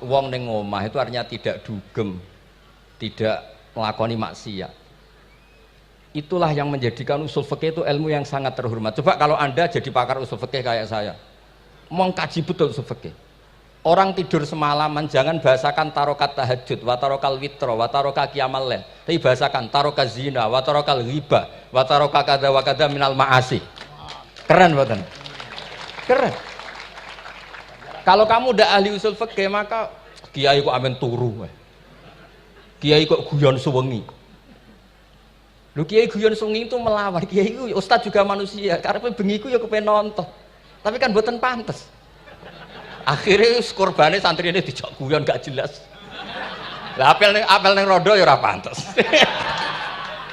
Wong ning omah itu artinya tidak dugem, tidak melakoni maksiat. Itulah yang menjadikan usul fikih itu ilmu yang sangat terhormat. Coba kalau Anda jadi pakar usul fikih kayak saya, mengkaji betul usul fikih. Orang tidur semalaman jangan bahasakan tarokat tahajud, wa tarokal witro, wa taroka qiyamal lail. Tapi bahasakan taroka zina, wa tarokal ghibah, wa taroka kada wa kada minal ma'asi. Keren buatan? Keren. Kalau kamu udah ahli usul fikih maka kiai kok amen turu. Kiai kok guyon suwengi. Lu kiai guyon suwengi itu melawan. Kiai itu ustaz juga manusia. Karena bengi itu ya kepen nonton. Tapi kan buatan pantes. Akhirnya korbannya santri ini dijak guyon gak jelas. Lah apel neng rodo ya ora pantes.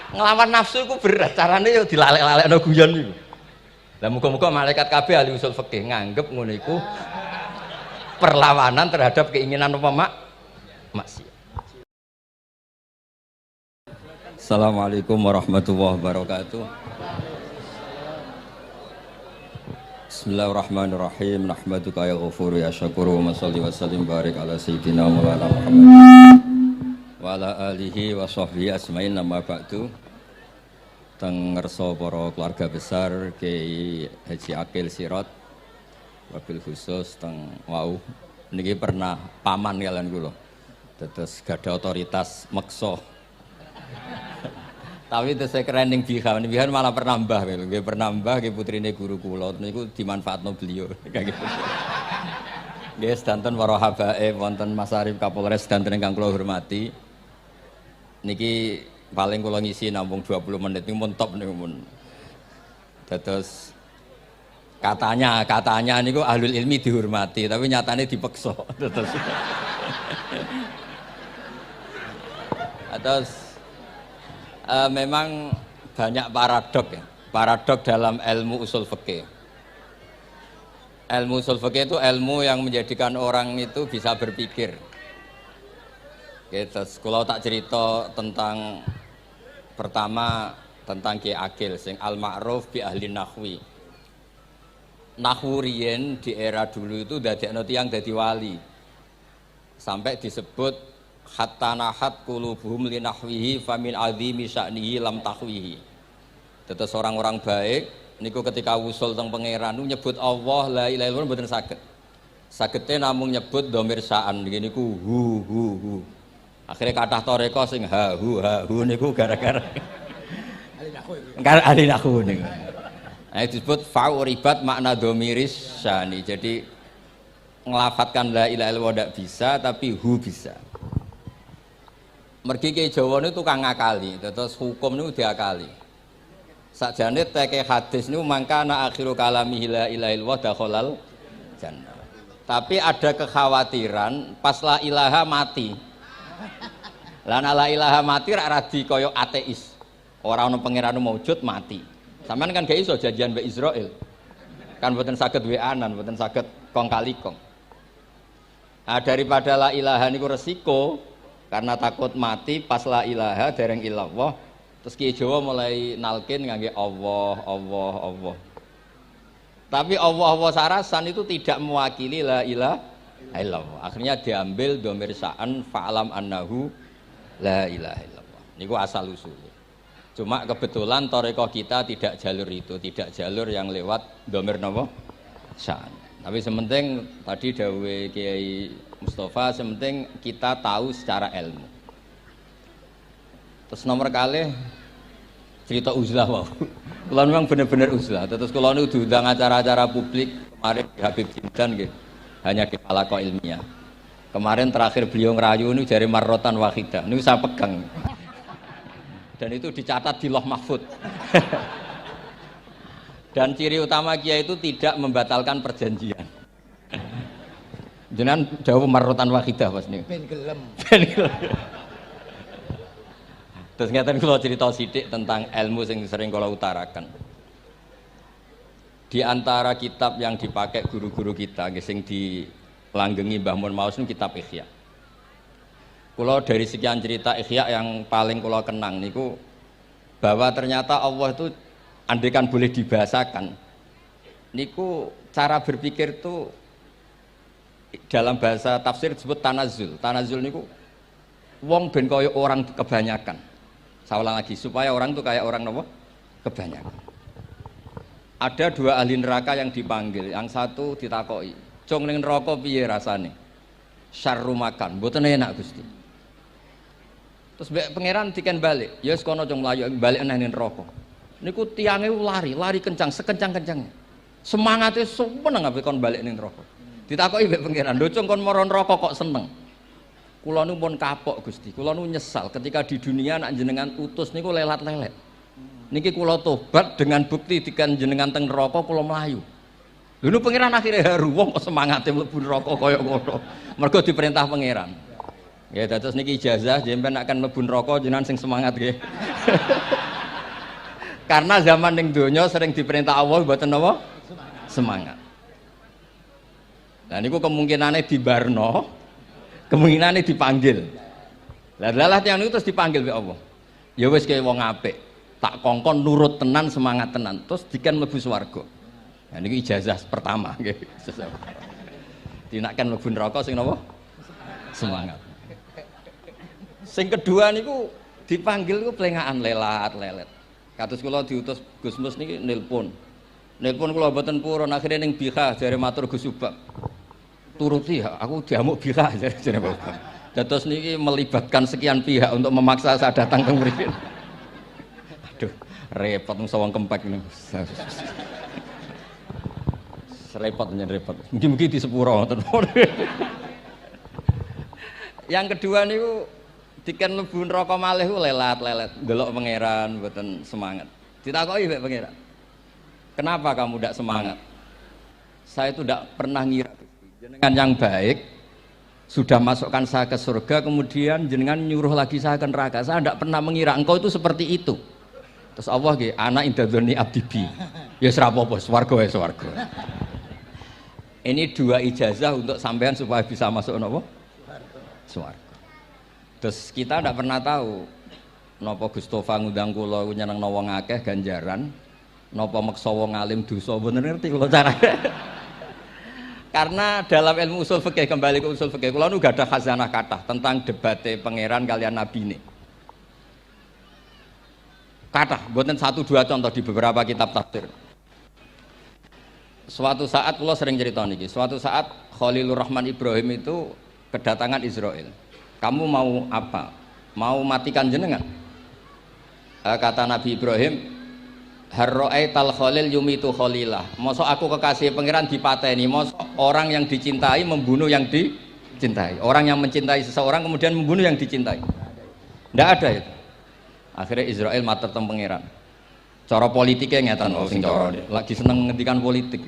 Ngelawan nafsu itu berat. Caranya ya dilalek-lalekno guyon itu. Lah muga-muga malaikat kabeh ahli usul fikih nganggep ngono iku perlawanan terhadap keinginan maksiat. Assalamualaikum warahmatullahi wabarakatuh. Bismillahirrahmanirrahim. Nahmaduka ya ghafuru ya syakuru wa sholli wa sallim barik ala sayyidina Maulana Muhammad wa ala alihi wa sahbihi asmain nama ba'du. Teng ngerso para keluarga besar Kiai Haji Akil Sirot wabil khusus teng wau niki pernah paman kalian kula. Terus gada otoritas meksa. Tapi itu saya keren ning bihan malah pernambah lho, nggih pernambah nggih putrine guru kula niku dimanfaatno beliau kayak gitu. Nggih sedanten para habaib wonten Mas Arif Kapolres sedanten ingkang kula hormati. Niki paling kula ngisi nampung 20 menit niku mun top niku mun. Terus katanya niku ahlul ilmi dihormati tapi nyatane dipeksa. Terus memang banyak paradok dalam ilmu usul fikih. Ilmu usul fikih itu ilmu yang menjadikan orang itu bisa berpikir. Gitu. Kalau tak cerita tentang pertama tentang Ki Akil sing al-ma'ruf bi ahli nahwi. Nahwu riyen di era dulu itu dadekno tiyang dadi wali. Sampai disebut hatta nahat qulubuhum li nahwihi famin azimi sya'nihi lam tahwihi. Terus orang-orang baik niku ketika wusul teng pangeran nyebut Allah la ilaha illallah mboten saged. Sagete namung nyebut dhamir sa'an niku hu. Akhirnya kathah toreko sing ha hu niku gara-gara ahli nahwu niku. Nah, disebut fa'uribat makna dhamiris sya'ni. Jadi ngelafatkan la ilaha illallah ndak bisa tapi hu bisa. Mergi ke Jawa ini tukang ngakali, terus hukum ini diakali. Sakjane teke hadis ini mangkana akhiru kalamihi la ilaha illallah dakhalal jannah. Tapi ada kekhawatiran pas la ilaha mati. Lan la ilaha mati rak radi kaya ateis. Ora ana pangeran maujud mati. Sampeyan kan gak iso janjian mbek Israil. Kan mboten saged weanan, mboten saged kong kali kong. Nah, daripada la ilaha niku resiko karena takut mati pas la ilaha dereng illallah terus Ki Jawa mulai nalkin ngangge Allah. Tapi Allah sarasan itu tidak mewakili la ilaha illallah. Akhirnya diambil dhamir sa'an fa'lam annahu la ilaha illallah. Niku asal usulnya. Cuma kebetulan thariqah kita tidak jalur itu, tidak jalur yang lewat dhamir napa sa'an. Tapi sementing tadi dawuhe Kiai Mustafa, sementing kita tahu secara ilmu. Terus nomor kali cerita uzlah wow. Kalau memang benar-benar uzlah. Terus kalau ini diundang acara-acara publik kemarin di Habib Jindan gitu, hanya di halaqah ilmiah. Kemarin terakhir beliau ngerayu ini dari marrotan wahidah. Ini saya pegang. Dan itu dicatat di Loh Mahfud. Dan ciri utama kiai itu tidak membatalkan perjanjian. Jenengan dawuh marrotan wahidah pas niku. Ben gelem. Terus ngeten kula cerita sithik tentang ilmu sing sering kula utarakan. Di antara kitab yang dipakai guru-guru kita sing dilanggengi Mbah Mun Maus kitab Ihya. Kula dari sekian cerita Ihya yang paling kula kenang niku bahwa ternyata Allah itu andaikan boleh dibahasakan niku cara berpikir tuh dalam bahasa tafsir disebut tanazul. Tanazul niku wong ben kaya orang kebanyakan. Saya ulang lagi supaya orang tuh kayak orang apa? Kebanyakan. Ada dua ahli neraka yang dipanggil, yang satu ditakoki, "Cung ning neraka piye rasane?" "Syarru makan, mboten enak Gusti." Terus pangeran diken balik, "Ya wis kono cung mlayu balik nang neraka." Niku tiange lari kencang, sekencang-kencangnya. Semangatnya seneng ambek kon balik ning neraka. Ditakoki mbek pangeran, "Lho cung kon mara neraka kok seneng?" "Kula nu pun kapok Gusti, kula nu nyesal ketika di dunia nak jenengan utus niku lelat-lelet. Niki kula tobat dengan bukti dikan jenengan teng neraka kula mlayu." Lho nu pangeran akhirnya haru, wong kok semangate mlebu neraka kaya ngono. Mergo diperintah pangeran. Ya dados niki ijazah jenengan akan mlebu neraka jenengan sing semangat nggih. Karena zaman ning donya sering diperintah Allah mboten napa? Semangat. Nah niku kemungkinane dibarno, kemungkinane dipanggil. Lah yang niku terus dipanggil mbek Allah. Ya wis kaya wong apik, tak kongkon nurut tenan, semangat tenan, terus diken mlebu swarga. Nah niku ijazah pertama nggih. Dinaken mlebu neraka sing napa? Semangat. Sing kedua niku dipanggil ku plengakan lelat-lelet. Kados kula diutus Gus Mus niki nelpon kula mboten purun akhirnya ning Bika jare matur Gus Subak. Turuti ya, aku diamuk Bika jare Bapak. Dados niki melibatkan sekian pihak untuk memaksa saya datang ke mriki. Aduh, repot wong kempek niku. Repot nyen repot. Mugi-mugi di sepuro ngoten. Yang kedua niku diken mlebu neraka malih ku lelat-lelet, ndelok pangeran mboten semangat. Ditakoki mbek pangeran, "Kenapa kamu tidak semangat?" "Saya itu tidak pernah ngira jenengan yang baik sudah masukkan saya ke surga, kemudian jenengan nyuruh lagi saya ke neraka. Saya tidak pernah mengira engkau itu seperti itu." Terus Allah nggih, "Ana indadzoni abdibi." Ya ora apa-apa, swarga wae swarga. Ini dua ijazah untuk sampean supaya bisa masuk napa? Swarga. Terus kita tidak pernah tahu napa Gustofa ngundang kula nyenengno wong akeh ganjaran, napa meksa wong alim dosa, mboten ngerti kula carane. Karena dalam ilmu usul fikih, kembali ke usul fikih, kula nu gadah khazanah kathah tentang debate pangeran kalian nabine. Kathah, mboten satu dua contoh di beberapa kitab tafsir. Suatu saat kula sering cerita niki, suatu saat Khalilur Rahman Ibrahim itu kedatangan Israel. "Kamu mau apa? Mau matikan jenengan?" Kata Nabi Ibrahim, "Harra'aital khalil yumitu khalilah." Mosok aku kekasih pangeran dipateni, mosok orang yang dicintai membunuh yang dicintai. Orang yang mencintai seseorang kemudian membunuh yang dicintai. Tidak ada itu. Akhirnya Israel matur teng pangeran. Cara politiknya ngeten sing cara lagi seneng ngendikan politik.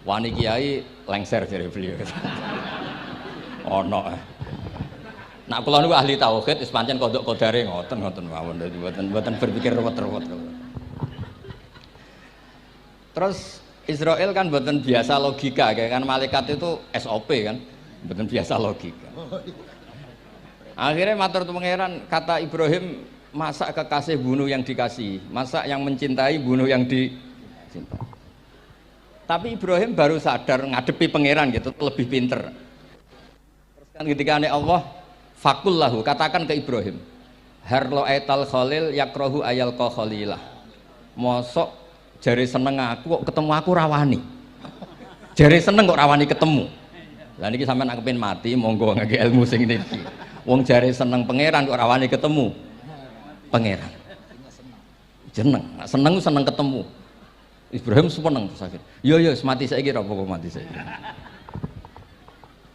Wani kiai lengser jare beliau. Ono. Nak kula niku ahli tauhid wis pancen kodok kodare ngoten mawon dadi mboten berpikir ruwet-ruwet. Terus Israel kan mboten biasa logika kan malaikat itu SOP kan, mboten biasa logika. Akhirnya matur tu pangeran, kata Ibrahim, "Masa kekasih bunuh yang dikasih, masa yang mencintai bunuh yang dicintai." Tapi Ibrahim baru sadar ngadepi pangeran gitu, lebih pinter. Kan ketika Allah fakul lahu, katakan ke Ibrahim, "Harlo aital khalil yakrohu ayal ko khalilah." Mosok jari seneng aku kok ketemu aku rawani. Jari seneng kok rawani ketemu. Lah niki sampean kepengin mati monggo ngake ilmu sing niki. Wong jari seneng pangeran kok rawani ketemu pangeran. Jeneng, seneng ketemu. Ibrahim seneng sakit. Yo mati saiki ra apa mati saiki.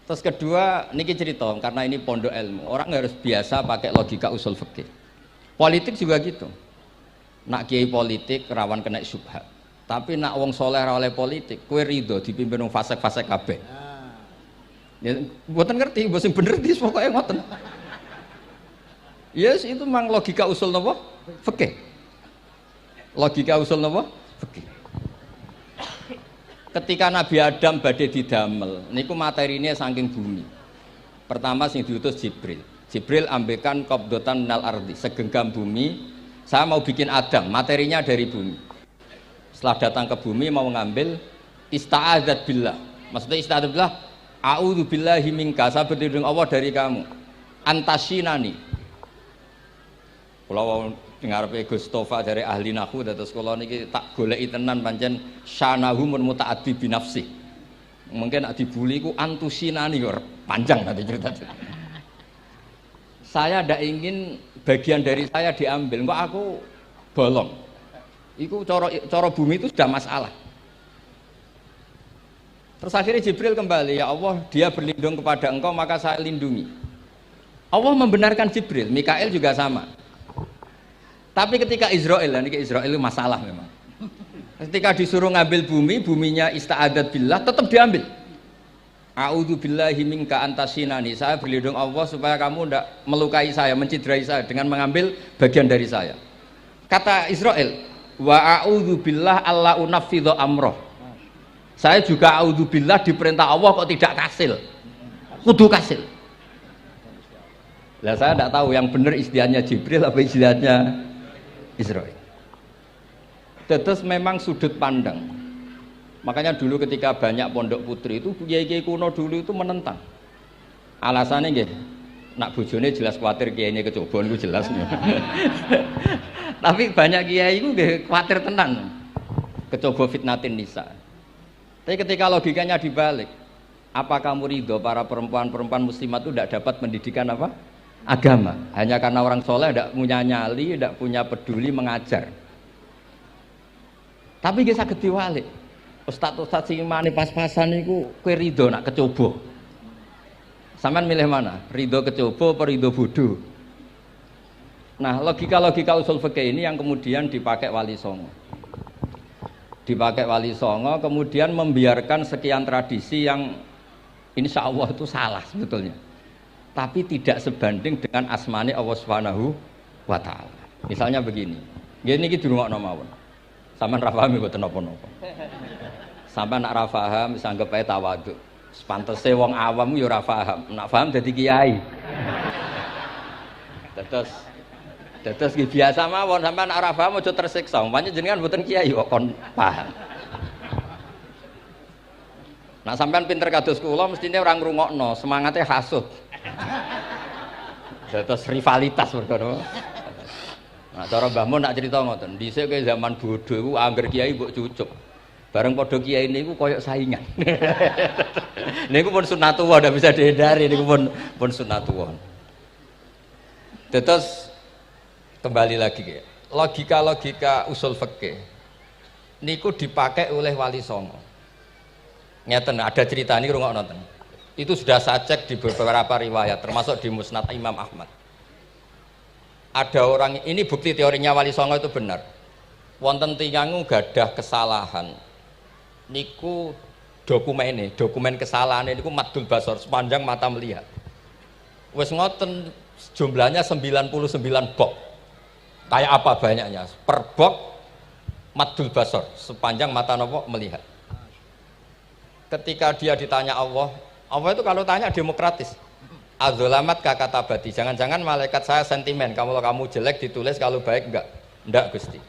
Terus kedua, niki cerita karena ini pondok ilmu. Orang harus biasa pakai logika usul fikih. Politik juga gitu. Nak kiai politik rawan kena syubhat. Tapi nak wong soleh ra oleh politik, kue ridho dipimpin wong fasik-fasik kabeh. Ya, mboten ngerti, mbok sing bener iki pokoke ngoten. Yes, itu memang logika usul napa? Fikih. Logika usul napa? Fikih. Ketika Nabi Adam badhe didamel niku materinya saking bumi. Pertama sing diutus Jibril. Jibril ambekan qabdatan minal ardi, segenggam bumi. Saya mau bikin Adam, materinya dari bumi. Setelah datang ke bumi mau ngambil ista'adzat billah. Maksudnya isti'adzah billah, a'udzu billahi minka, saya berlindung Allah dari kamu. Antasinani. Kalau ngarepe Gus Tofa dari ahli nahwu dados kula niki tak goleki tenan pancen syanahu mun mutaaddi bi nafsi. Mungkin nak dibuli ku antusinani kok panjang nanti cerita. Saya ndak ingin bagian dari saya diambil, kok aku bolong. Iku cara bumi itu sudah masalah. Terus akhirnya Jibril kembali, ya Allah, dia berlindung kepada engkau maka saya lindungi. Allah membenarkan Jibril, Mikail juga sama. Tapi ketika Israel, ini Israel itu masalah memang. Ketika disuruh ngambil bumi, buminya ista'adat billah, tetap diambil. A'udzu billahi minka antasinani, saya berlindung Allah supaya kamu tidak melukai saya, mencidrai saya dengan mengambil bagian dari saya. Kata Israel, wa a'udzu billah alla unaffidhu amroh. Saya juga a'udzubillah diperintah Allah kok tidak kasil, kudu kasil. Lah saya tidak tahu yang benar istilahnya Jibril apa istilahnya Israel. Terus memang sudut pandang. Makanya dulu ketika banyak pondok putri itu kiai-kiai kuno dulu itu menentang. Alasannya nggih, nak bojone jelas khawatir kiainya kecobaan itu jelas. Tapi banyak kiai itu nggih khawatir tenan. Kecoba fitnatin nisa. Tapi ketika logikanya dibalik, apa kamu ridho para perempuan-perempuan muslimat itu tidak dapat pendidikan apa? Agama. Hanya karena orang soleh tidak punya nyali, tidak punya peduli mengajar. Tapi kita saged diwalik. Ustaz-ustaz sing mane pas-pasan niku kowe ridho nak kecoba. Sampean milih mana? Ridho kecoba apa ridho bodoh? Nah, logika-logika usul fikih ini yang kemudian dipakai Wali Songo. Dipakai Wali Songo kemudian membiarkan sekian tradisi yang insya Allah itu salah sebetulnya, tapi tidak sebanding dengan asmane Allah Subhanahu wa Ta'ala. Misalnya begini, gini iki dirungokno mawon, sampean ra paham mboten napa-napa, sampean nak ra paham wis anggap ae tawadhu, pantese wong awam yo ora paham, nak paham dadi kiai. Terus biasa mawon sampean ora paham aja tersiksa. Umpamane jenengan mboten kiai kok kon paham. Nah sampean pinter kados kula mestine ora ngrungokno, semangate hasud. Terus rivalitas perkara. Nah cara Mbah Mun nak cerita ngoten, dhisik kowe zaman bodho iku angger kiai mbok cucuk. Bareng padha kiai niku koyo saingan. Niku pun sunatullah ndak bisa dihindari, niku pun sunatullah. Terus kembali lagi ya, logika-logika usul fikih niku dipakai oleh Wali Songo. Ngeten ada cerita ini rungokno nonton. Itu sudah saya cek di beberapa riwayat termasuk di Musnad Imam Ahmad. Ada orang, ini bukti teorinya Wali Songo itu benar. Wonten tiyang gadah kesalahan. Niku dokumen kesalahan niku maddul basar, sepanjang mata melihat. Wis ngoten jumlahnya 99 bok. Kayak apa banyaknya? Per bok maddul basar, sepanjang mata nopo melihat. Ketika dia ditanya Allah itu kalau tanya demokratis. Adzolamat kakatabati, jangan-jangan malaikat saya sentimen, kalau kamu jelek ditulis, kalau baik enggak Gusti.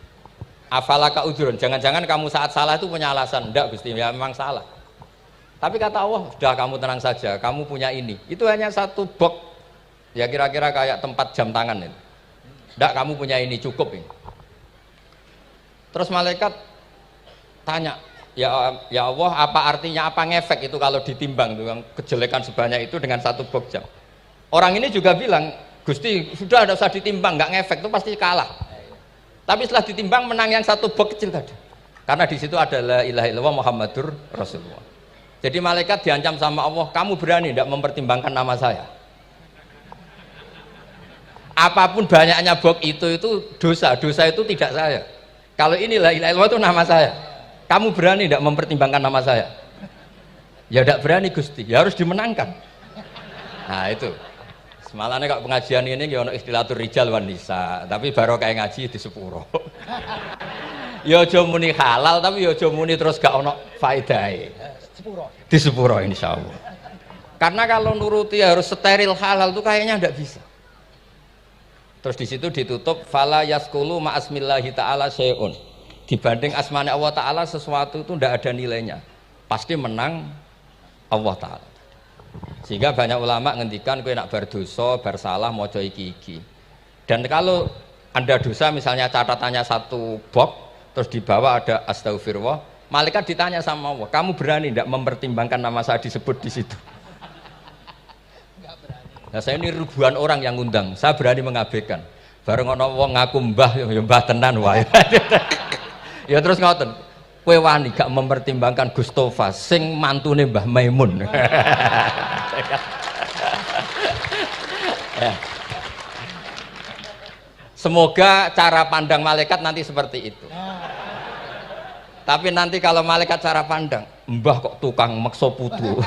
Afalaka udhurun, jangan-jangan kamu saat salah itu punya alasan, enggak Gusti, ya memang salah. Tapi kata Allah, sudah kamu tenang saja, kamu punya ini. Itu hanya satu bok, ya kira-kira kayak tempat jam tangan itu. Enggak, kamu punya ini, cukup ini. Terus malaikat tanya, ya Allah, apa artinya, apa ngefek itu kalau ditimbang dengan kejelekan sebanyak itu dengan satu bok jam. Orang ini juga bilang, Gusti sudah ada usah ditimbang, nggak ngefek itu pasti kalah. Tapi setelah ditimbang menang yang satu bok kecil tadi. Karena di situ ada la ilaha illallah Muhammadur Rasulullah. Jadi malaikat diancam sama Allah, kamu berani tidak mempertimbangkan nama saya? Apapun banyaknya bok itu dosa itu tidak saya. Kalau ini la ilaha illallah itu nama saya. Kamu berani tidak mempertimbangkan nama saya? Ya tidak berani Gusti, ya harus dimenangkan. Nah itu. Semalahnya kok pengajian ini ya ono istilatur rijal wan nisa, tapi baru kayak ngaji di sepuro. Ya aja muni halal tapi ya aja muni terus gak ono faedahe. Di sepuro insyaallah. Karena kalau nuruti harus steril halal itu kayaknya tidak bisa. Terus di situ ditutup fala yaskulu ma asmillahi taala syai'un. Dibanding asmane Allah taala sesuatu itu tidak ada nilainya. Pasti menang Allah Ta'ala. Sehingga banyak ulama ngendikan kowe nak berdosa, bersalah maca iki-iki. Dan kalau Anda dosa misalnya catatannya 1 box terus di bawah ada astagfirullah, malaikat ditanya sama Allah, kamu berani tidak mempertimbangkan nama saya disebut di situ? Nah, saya ini ribuan orang yang ngundang, saya berani mengabaikan. Bareng ana wong ngaku mbah ya mbah tenan wae. Ya terus ngoten. Kowe wani gak mempertimbangkan Gustofa sing mantune Mbah Maimun. Ya. Semoga cara pandang malaikat nanti seperti itu. Tapi nanti kalau malaikat cara pandang, mbah kok tukang maksa putu.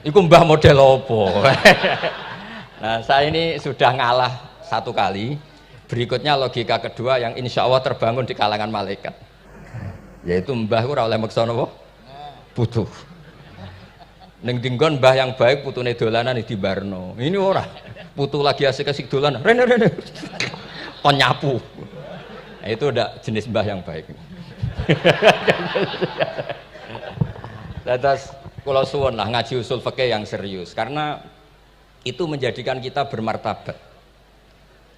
Itu mbah model opo. Nah, saya ini sudah ngalah 1 kali. Berikutnya logika kedua yang insya Allah terbangun di kalangan malaikat, yaitu mbah ora oleh maksa napa putu. Ning dinggon mbah yang baik putune dolanan di barno. Ini ora. Putu lagi asik-asik dolan. Rene. Kon nyapu. Nah, itu udah jenis mbah yang baik. Terus kula suwun lah ngaji usul fikih yang serius karena itu menjadikan kita bermartabat.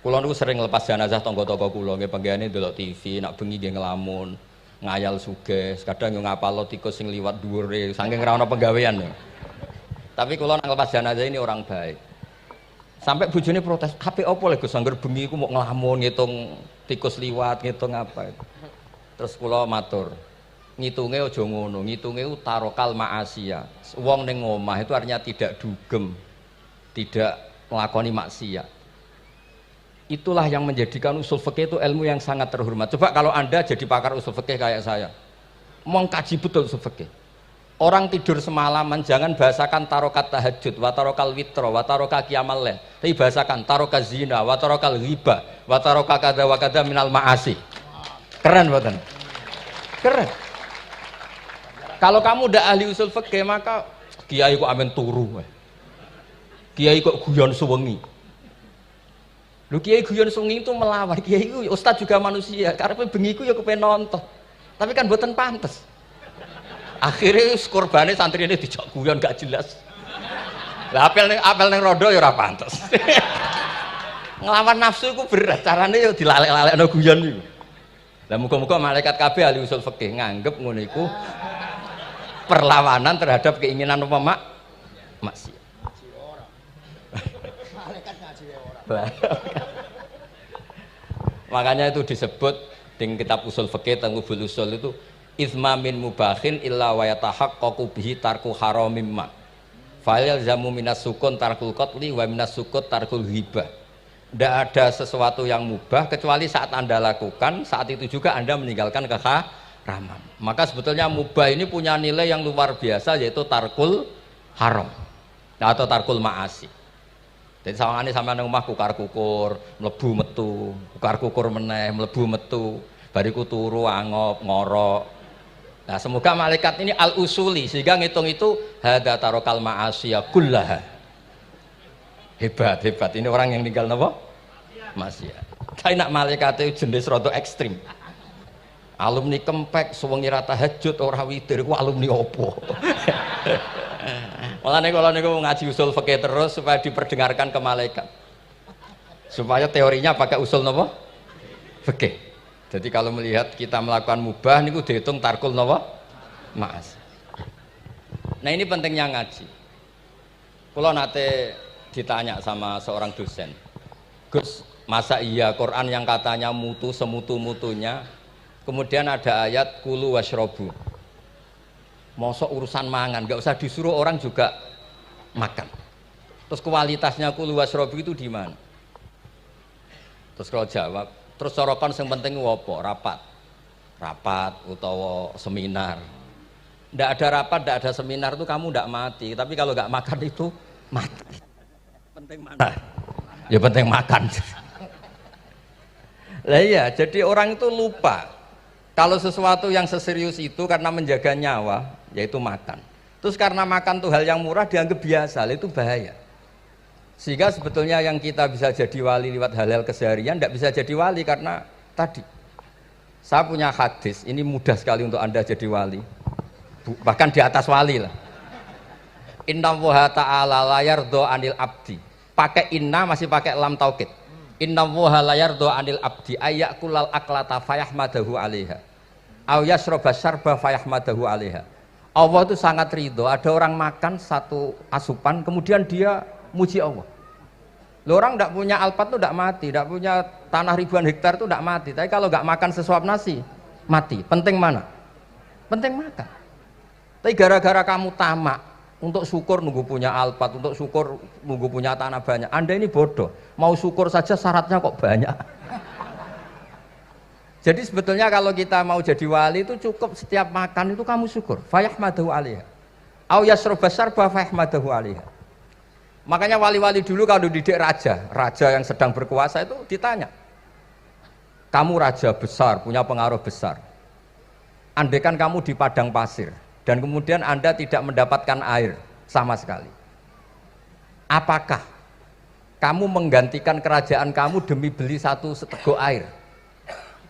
Kula niku sering lepas jenazah tangga-tangga kula nggih penggene ndelok TV, nak bengi nggih ngelamun, ngayal sugih, kadang yo ngapalo tikus sing liwat dhuwure saking ora ana penggawean. Tapi kula nak lepas jenazah ini orang baik. Sampai bojone protes, "Apik apa lho Gus angger bengi iku mau ngelamun ngitung tikus liwat, ngitung apa." Terus kula matur, ngitunge aja ngono, ngitunge tarokal ma'asiya. Wong ning omah itu artinya tidak dugem, tidak melakoni maksiat. Itulah yang menjadikan usul fikih itu ilmu yang sangat terhormat. Coba kalau Anda jadi pakar usul fikih kayak saya, mengkaji betul usul fikih. Orang tidur semalaman jangan bahasakan tarokat tahajud, wa tarokal witro, wa taroka qiyamal lail. Tapi bahasakan taroka zina, wa tarokal ghibah, wa taroka kada wa kada minal ma'asi. Keren mboten? Keren. Kalau kamu udah ahli usul fikih maka kiai kok amen turu. Kiai kok guyon suwengi. Lu kiai guyon sungi itu melawan kiai itu ustaz juga manusia karena bengi itu ya kepen nonton tapi kan buatan pantes akhirnya korbannya santri ini dijak guyon gak jelas lah apel neng rodo ya ora pantes ngelawan nafsu itu berat caranya ya dilalek-lalek no guyon itu lah muka-muka malaikat kabeh ahli usul fikih nganggep ngono iku perlawanan terhadap keinginan apa maksiat. Makanya itu disebut di kitab usul fikih Tanghubul Usul itu izma min mubahin illa wa yatahaqqaqu bihi tarku haramim ma fa'il zamu minas sukun tarkul qatli wa minas sukut tarkul ghibah. Tidak ada sesuatu yang mubah kecuali saat Anda lakukan, saat itu juga Anda meninggalkan keharaman. Maka sebetulnya mubah ini punya nilai yang luar biasa yaitu tarkul haram atau tarkul ma'asi. Jadi sawangane sampean nang omah kukar-kukur, mlebu metu, kukar-kukur meneh, mlebu metu, bariku turu angop, ngorok. Nah, semoga malaikat ini al-usuli sehingga ngitung itu hadza tarokal ma'asiya kullaha. Hebat. Ini orang yang tinggal napa? Maksiat. Kae nak malaikat itu jenis rada ekstrim. Alumni kempek suwengi ra tahajud ora witir ku alumni opo? Malah kalau niku ngaji usul fikih terus supaya diperdengarkan ke malaikat, supaya teorinya pakai usul nopo fikih. Jadi kalau melihat kita melakukan mubah niku dihitung tarkul nopo maas. Nah ini pentingnya ngaji. Kalau nate ditanya sama seorang dosen, Gus, masa iya Quran yang katanya mutu semutu-mutunya, kemudian ada ayat kulu washrobu. Mosok urusan mangan, nggak usah disuruh orang juga makan. Terus kualitasnya kulu wasrobi itu di mana? Terus kalau jawab, terus sorokan yang penting wopo rapat utawa seminar. Nggak ada rapat, nggak ada seminar itu kamu nggak mati. Tapi kalau nggak makan itu mati. Penting mana? Ya penting makan. Lah iya, jadi orang itu lupa. Kalau sesuatu yang seserius itu karena menjaga nyawa, yaitu makan. Terus karena makan tuh hal yang murah dianggap biasa, itu bahaya. Sehingga sebetulnya yang kita bisa jadi wali lewat hal-hal keseharian, tidak bisa jadi wali karena tadi. Saya punya hadis, ini mudah sekali untuk Anda jadi wali. bahkan di atas wali lah. Inna woha ta'ala layar do anil abdi, pakai inna masih pakai lam taukid. Inna woha layar do anil abdi ayakulal aklata fayahmadahu alaiha aw yasroba syarba fayahmadahu alaiha. Allah itu sangat ridho ada orang makan satu asupan kemudian dia muji Allah. Loh, orang tidak punya alpat itu tidak mati, tidak punya tanah ribuan hektar itu tidak mati, tapi kalau nggak makan sesuap nasi mati. Penting mana? Penting makan. Tapi gara-gara kamu tamak untuk syukur nunggu punya alpat, untuk syukur nunggu punya tanah banyak, Anda ini bodoh, mau syukur saja syaratnya kok banyak. Jadi sebetulnya kalau kita mau jadi wali itu cukup setiap makan itu kamu syukur. Fayahmadahu alaiha. Au yasroba syarba fayahmadahu alaiha. Makanya wali-wali dulu kalau didik raja yang sedang berkuasa itu ditanya, kamu raja besar, punya pengaruh besar. Andaikan kamu di padang pasir dan kemudian Anda tidak mendapatkan air sama sekali, apakah kamu menggantikan kerajaan kamu demi beli satu seteguk air?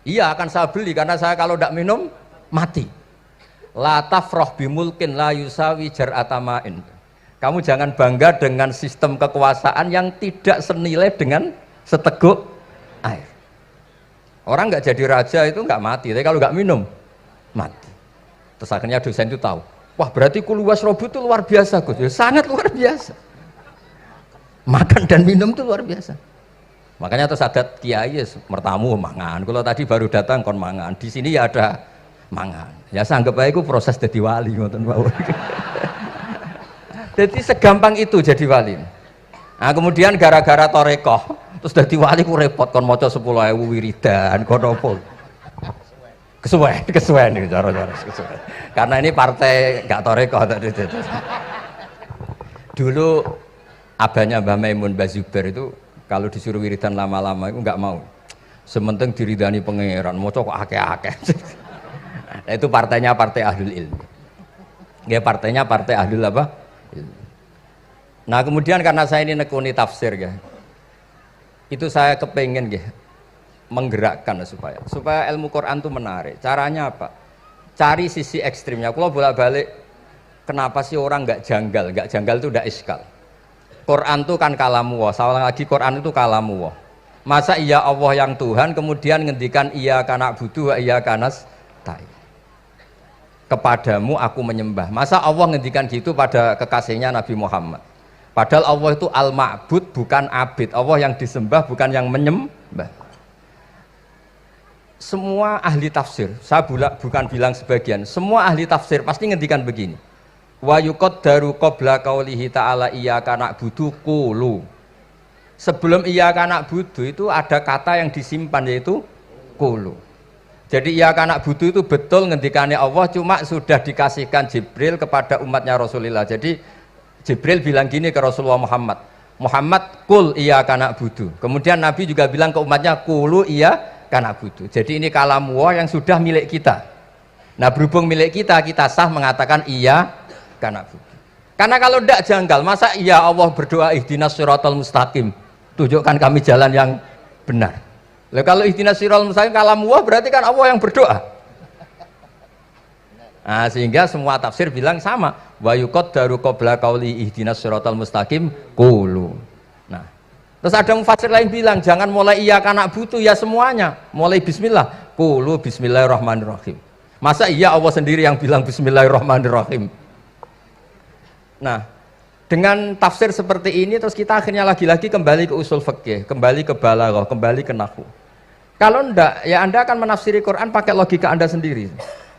Iya, akan saya beli karena saya kalau tidak minum mati. La tafroh bimulkin la yusawi jar'atamain. Kamu jangan bangga dengan sistem kekuasaan yang tidak senilai dengan seteguk air. Orang nggak jadi raja itu nggak mati, tapi kalau nggak minum mati. Terus akhirnya dosen itu tahu, wah berarti kuluwas robu itu luar biasa, Gus. Sangat luar biasa. Makan dan minum itu luar biasa. Makanya terus ada kiai mertamu mangan. Kalau tadi baru datang kon mangan, di sini ya ada mangan. Ya saya anggap aja itu proses jadi wali, ngoten Pak. Jadi segampang itu jadi wali. Nah, kemudian gara-gara torekoh terus jadi wali ku repot kon maca 10.000 wiridan kon opo. Kesuwen nih cara-cara kesuwen. Karena ini partai gak torekoh tadi. Dulu abahnya Mbah Maimun Mbah Zubair itu kalau disuruh wiridan lama-lama itu nggak mau. Sementing diridani pangeran, maca kok akeh-akeh. Nah, itu partainya partai ahlul ilmi. Ya partainya partai ahlul apa? Nah kemudian karena saya ini nekuni tafsir ya, itu saya kepengen ya, menggerakkan supaya ilmu Quran itu menarik. Caranya apa? Cari sisi ekstrimnya. Kalau bolak-balik, kenapa sih orang nggak janggal? Nggak janggal itu udah iskal. Quran itu kan kalamu Allah. Salah lagi Quran itu kalamu Allah. Masa iya Allah yang Tuhan kemudian ngendikan iya kana budu wa iya kanas tai. Kepadamu aku menyembah. Masa Allah ngendikan gitu pada kekasihnya Nabi Muhammad? Padahal Allah itu al-ma'bud bukan abid. Allah yang disembah bukan yang menyembah. Semua ahli tafsir, saya bukan bilang sebagian, semua ahli tafsir pasti ngendikan begini. Wa yuqaddaru qabla qaulihi ta'ala iyyaka na'budu qulu. Sebelum iyyaka na'budu itu ada kata yang disimpan yaitu qulu. Jadi iyyaka na'budu itu betul ngendikannya Allah, cuma sudah dikasihkan Jibril kepada umatnya Rasulullah. Jadi Jibril bilang gini ke Rasulullah Muhammad, kul iyyaka na'budu. Kemudian Nabi juga bilang ke umatnya qulu iyyaka na'budu. Jadi ini kalam Allah yang sudah milik kita. Nah berhubung milik kita, kita sah mengatakan iyyaka na'budu. Karena kalau tidak janggal, masa iya Allah berdoa ihdinas siratal mustaqim, tunjukkan kami jalan yang benar. Lalu kalau ihdinas siratal mustaqim kalam Allah berarti kan Allah yang berdoa. Nah, sehingga semua tafsir bilang sama, wa yuqaddaru qabla qauli ihdinas siratal mustaqim qulu. Nah, terus ada mufassir lain bilang jangan mulai iyyaka na'budu ya semuanya, mulai bismillah, qulu bismillahirrahmanirrahim. Masa iya Allah sendiri yang bilang bismillahirrahmanirrahim? Nah, dengan tafsir seperti ini terus kita akhirnya lagi-lagi kembali ke usul fikih, kembali ke balaghah, kembali ke nahwu. Kalau enggak, ya Anda akan menafsiri Quran pakai logika Anda sendiri.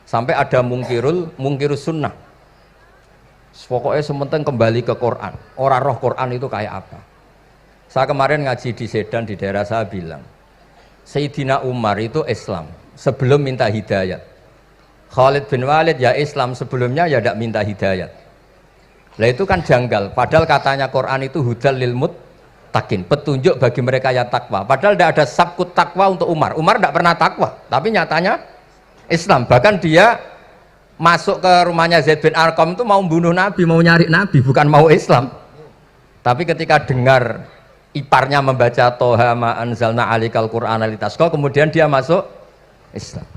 Sampai ada mungkirus sunnah. Pokoknya sementing kembali ke Quran. Orang roh Quran itu kayak apa? Saya kemarin ngaji di Sedan di daerah saya bilang, Sayyidina Umar itu Islam sebelum minta hidayat. Khalid bin Walid ya Islam sebelumnya ya tidak minta hidayat. Lah itu kan janggal. Padahal katanya Quran itu hudal lil muttaqin, petunjuk bagi mereka yang takwa. Padahal tidak ada sabkut takwa untuk Umar. Umar tidak pernah takwa, tapi nyatanya Islam. Bahkan dia masuk ke rumahnya Zaid bin Arqam itu mau bunuh Nabi, mau nyari Nabi, bukan mau Islam. Tapi ketika dengar iparnya membaca Toha ma anzalna alikal Qur'ana litasqa, kemudian dia masuk Islam.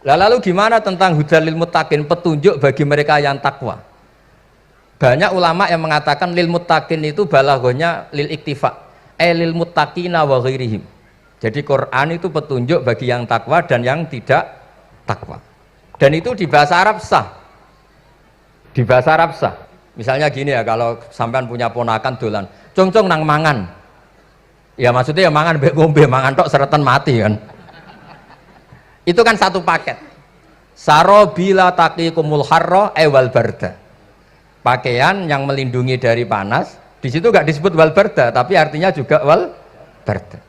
Lalu gimana tentang hudal lil muttaqin, petunjuk bagi mereka yang takwa? Banyak ulama yang mengatakan lil muttaqin itu balaghahnya lil iktifa, lil muttaqina wa ghairihim. Jadi Quran itu petunjuk bagi yang takwa dan yang tidak takwa. Dan itu di bahasa Arab sah. Di bahasa Arab sah. Misalnya gini ya, kalau sampean punya ponakan dolan, cong-cong nang mangan. Ya maksudnya ya mangan mbek ngombe, mangan tok seretan mati kan. Itu kan satu paket. Sarobila taqikumul harra wal barda. Pakaian yang melindungi dari panas. Di situ nggak disebut wal barda, tapi artinya juga wal barda.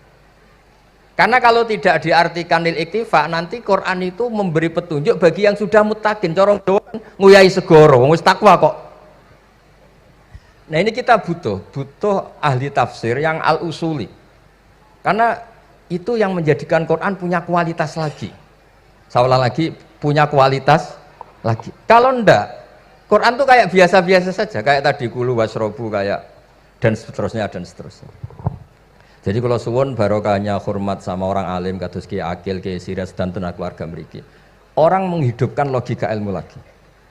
Karena kalau tidak diartikan lil iktifa, nanti Quran itu memberi petunjuk bagi yang sudah muttaqin. Corong doang nguyai segoro, wis takwa kok. Nah ini kita butuh ahli tafsir yang al-usuli. Karena itu yang menjadikan Quran punya kualitas lagi. Seolah lagi punya kualitas lagi. Kalau ndak, Quran tuh kayak biasa-biasa saja, kayak tadi kulu wasrobu kayak dan seterusnya dan seterusnya. Jadi kalau suwun barokahnya hormat sama orang alim kados Ki Akil, Ki Siras dan tenaga keluarga mriki. Orang menghidupkan logika ilmu lagi.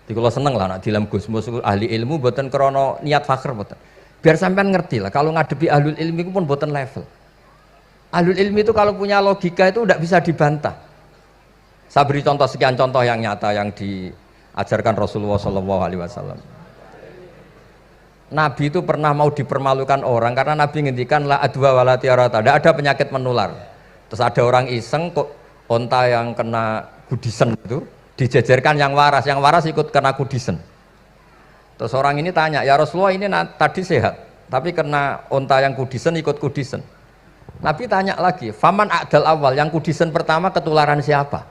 Jadi kalau seneng lah nak dalam Gusmus ahli ilmu boten krana niat fakir boten. Biar sampean ngerti lah kalau ngadepi ahlul ilmi itu pun boten level. Ahlul ilmi itu kalau punya logika itu tidak bisa dibantah. Saya beri contoh sekian contoh yang nyata yang diajarkan Rasulullah SAW. Nabi itu pernah mau dipermalukan orang karena Nabi ngendikan la adwa wala tiarata, tidak ada penyakit menular. Terus ada orang iseng kok onta yang kena kudisen itu dijejerkan yang waras ikut kena kudisen. Terus orang ini tanya, ya Rasulullah ini tadi sehat, tapi kena onta yang kudisen ikut kudisen. Nabi tanya lagi, faman a'dal awal, yang kudisen pertama ketularan siapa?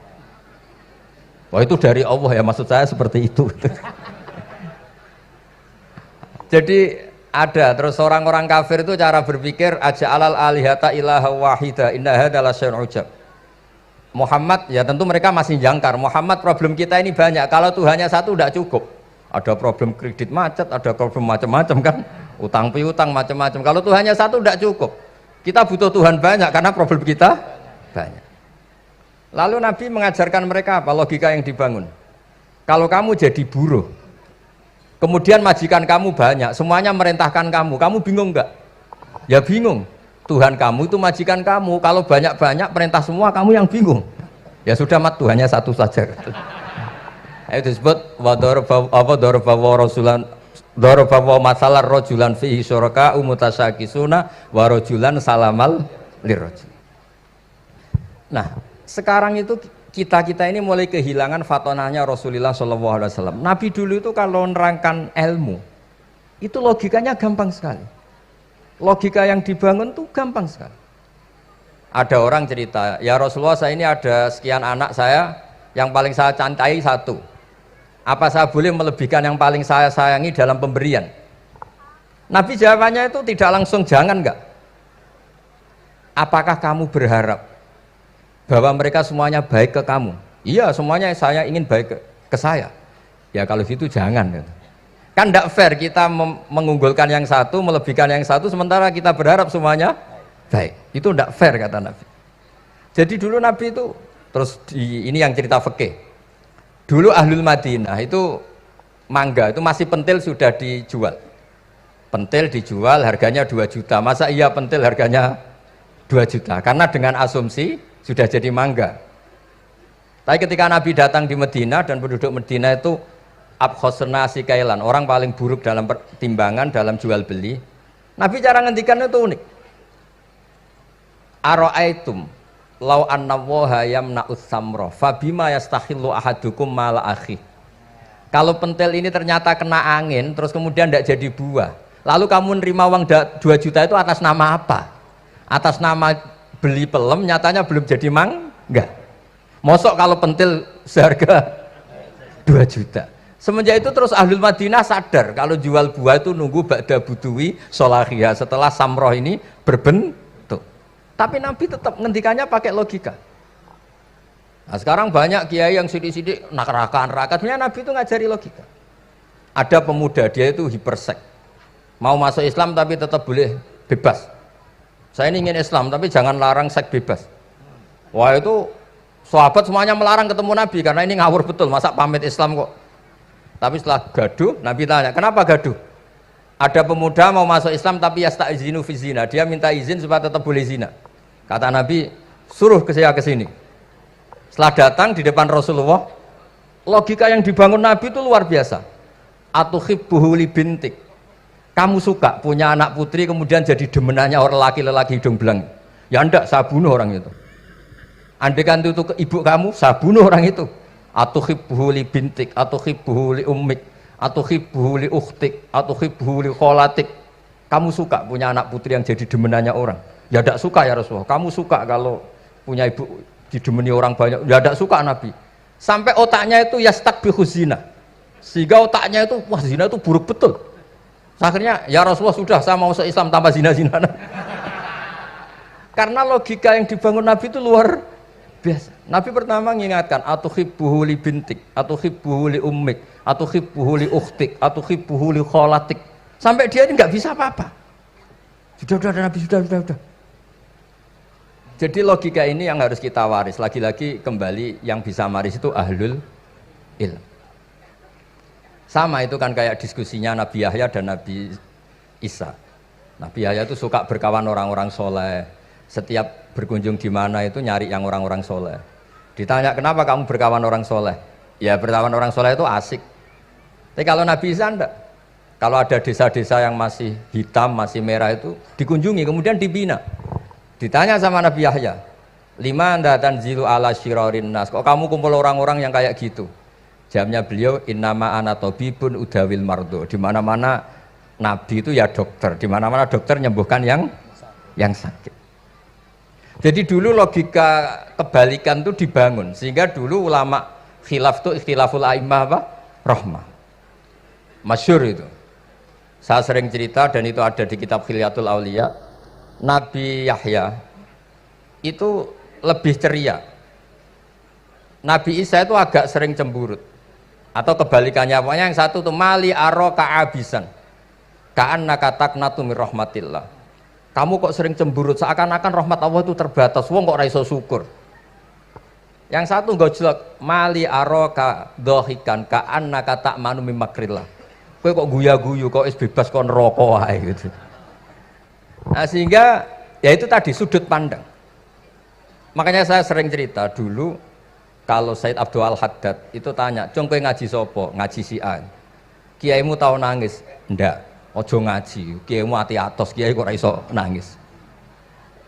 Wah itu dari Allah ya, maksud saya seperti itu. Jadi ada terus orang-orang kafir itu cara berpikir aja alal alihata ilaha wahida inna hadalah syai'un ujab. Muhammad ya tentu mereka masih jangkar. Muhammad problem kita ini banyak. Kalau Tuhannya satu tidak cukup. Ada problem kredit macet, ada problem macam-macam kan, utang piutang macam-macam. Kalau Tuhannya satu tidak cukup. Kita butuh Tuhan banyak karena problem kita banyak. Lalu Nabi mengajarkan mereka apa logika yang dibangun. Kalau kamu jadi buruh, kemudian majikan kamu banyak, semuanya merintahkan kamu bingung nggak? Ya bingung. Tuhan kamu itu majikan kamu, kalau banyak-banyak perintah semua kamu yang bingung. Ya sudah mat Tuhannya satu saja. Itu disebut darabawa masalah rojulan fihi syuraka umutasakisuna wa rojulan salamal lirrojul. Nah sekarang itu kita ini mulai kehilangan fatonahnya Rasulullah SAW. Nabi dulu itu kalau nerangkan ilmu itu logikanya gampang sekali. Logika yang dibangun tuh gampang sekali. Ada orang cerita, ya Rasulullah saya ini ada sekian anak saya, yang paling saya cintai satu. Apa saya boleh melebihkan yang paling saya sayangi dalam pemberian? Nabi jawabannya itu tidak langsung jangan enggak. Apakah kamu berharap bahwa mereka semuanya baik ke kamu? Iya semuanya saya ingin baik ke saya. Ya kalau gitu jangan. Kan tidak fair kita mengunggulkan yang satu, melebihkan yang satu, sementara kita berharap semuanya baik. Itu tidak fair kata Nabi. Jadi dulu Nabi itu, terus ini yang cerita fikih. Dulu Ahlul Madinah itu mangga, itu masih pentil sudah dijual. Pentil dijual harganya 2 juta. Masa iya pentil harganya 2 juta? Karena dengan asumsi sudah jadi mangga. Tapi ketika Nabi datang di Madinah dan penduduk Madinah itu abkhosna sikailan, orang paling buruk dalam pertimbangan dalam jual beli. Nabi cara ngendikannya itu unik. Aro'aitum lau anna waha yamna'us samra fabima yastakhillu ahadukum mala akhi. Kalau pentil ini ternyata kena angin terus kemudian tidak jadi buah, lalu kamu nerima uang 2 juta itu atas nama apa? Atas nama beli pelem, nyatanya belum jadi mangga. Mosok kalau pentil seharga 2 juta. Semenjak itu terus Ahlul Madinah sadar kalau jual buah itu nunggu ba'da buduwi solahiyah, setelah samroh ini berbentuk. Tapi Nabi tetap ngendikannya pakai logika. Nah sekarang banyak kiai yang sidik-sidik neraka-neraka, sebenarnya Nabi itu ngajari logika. Ada pemuda dia itu hipersek, mau masuk Islam tapi tetap boleh bebas. Saya ini ingin Islam tapi jangan larang seks bebas. Wah itu Sahabat semuanya melarang ketemu Nabi karena ini ngawur betul, masa pamit Islam kok. Tapi setelah gaduh, Nabi tanya, kenapa gaduh? Ada pemuda mau masuk Islam tapi yasta'izinu fi zina, dia minta izin supaya tetap boleh zina. Kata Nabi, suruh saya ke sini. Setelah datang di depan Rasulullah, logika yang dibangun Nabi itu luar biasa. Atuhibbuhu li bintik. Kamu suka punya anak putri kemudian jadi demenannya orang laki-laki hidung belang. Ya enggak, saya bunuh orang itu. Andaikan itu ke ibu kamu, saya bunuh orang itu. Atuhibbuhu li bintik, atuhibbuhu li ummik, atuhibbuhu li ukhtik, atuhibbuhu li kholatik. Kamu suka punya anak putri yang jadi demenannya orang? Ya enggak suka ya Rasulullah. Kamu suka kalau punya ibu didemeni orang banyak? Ya enggak suka Nabi. Sampai otaknya itu yastakbihu zina. Sehingga otaknya itu, wah zina itu buruk betul. Akhirnya, ya Rasulullah sudah, saya mau masuk Islam tanpa zina-zina. Karena logika yang dibangun Nabi itu luar biasa. Nabi pertama mengingatkan, atuhibbuhu li bintik, atuhibbuhu li ummik, atuhibbuhu li ukhtik, atuhibbuhu li kholatik. Sampai dia ini nggak bisa apa-apa. Sudah Nabi, sudah. Jadi logika ini yang harus kita waris. Lagi-lagi kembali yang bisa waris itu ahlul ilm. Sama itu kan kayak diskusinya Nabi Yahya dan Nabi Isa. Nabi Yahya itu suka berkawan orang-orang soleh. Setiap berkunjung di mana itu nyari yang orang-orang soleh. Ditanya kenapa kamu berkawan orang soleh? Ya berkawan orang soleh itu asik. Tapi kalau Nabi Isa enggak. Kalau ada desa-desa yang masih hitam, masih merah itu dikunjungi kemudian dibina. Ditanya sama Nabi Yahya, lima anda tanzilu ala syirarin nas. Kok kamu kumpul orang-orang yang kayak gitu? Jamnya beliau innama ana tabibun udawil mardo. Di mana-mana nabi itu ya dokter, di mana-mana dokter nyembuhkan yang sakit. Jadi dulu logika kebalikan itu dibangun sehingga dulu ulama khilaf itu ikhtilaful a'immah apa? Rahmah. Masyhur itu. Saya sering cerita dan itu ada di kitab Khilyatul Auliya. Nabi Yahya itu lebih ceria. Nabi Isa itu agak sering cemburut. Atau kebalikannya, pokoknya yang satu tuh mali aro ka'abisan ka'annaka taqnatu mir rahmatillah. Kamu kok sering cemburut, seakan-akan rahmat Allah itu terbatas, wong kok raiso syukur. Yang satu gojlok, mali aro ka'dohikan ka'annaka ta'manu min makrillah. Kowe kok guya-guyu, kok is bebas kok neraka wae gitu. Nah sehingga ya itu tadi sudut pandang. Makanya saya sering cerita dulu kalau Said Abdul Al-Haddad itu tanya, "Cung kowe ngaji sapa?" Ngaji si A. Kiaimu tau nangis? Ndak. Ojo ngaji. Kiaimu ati atos, kiai kok ora iso nangis.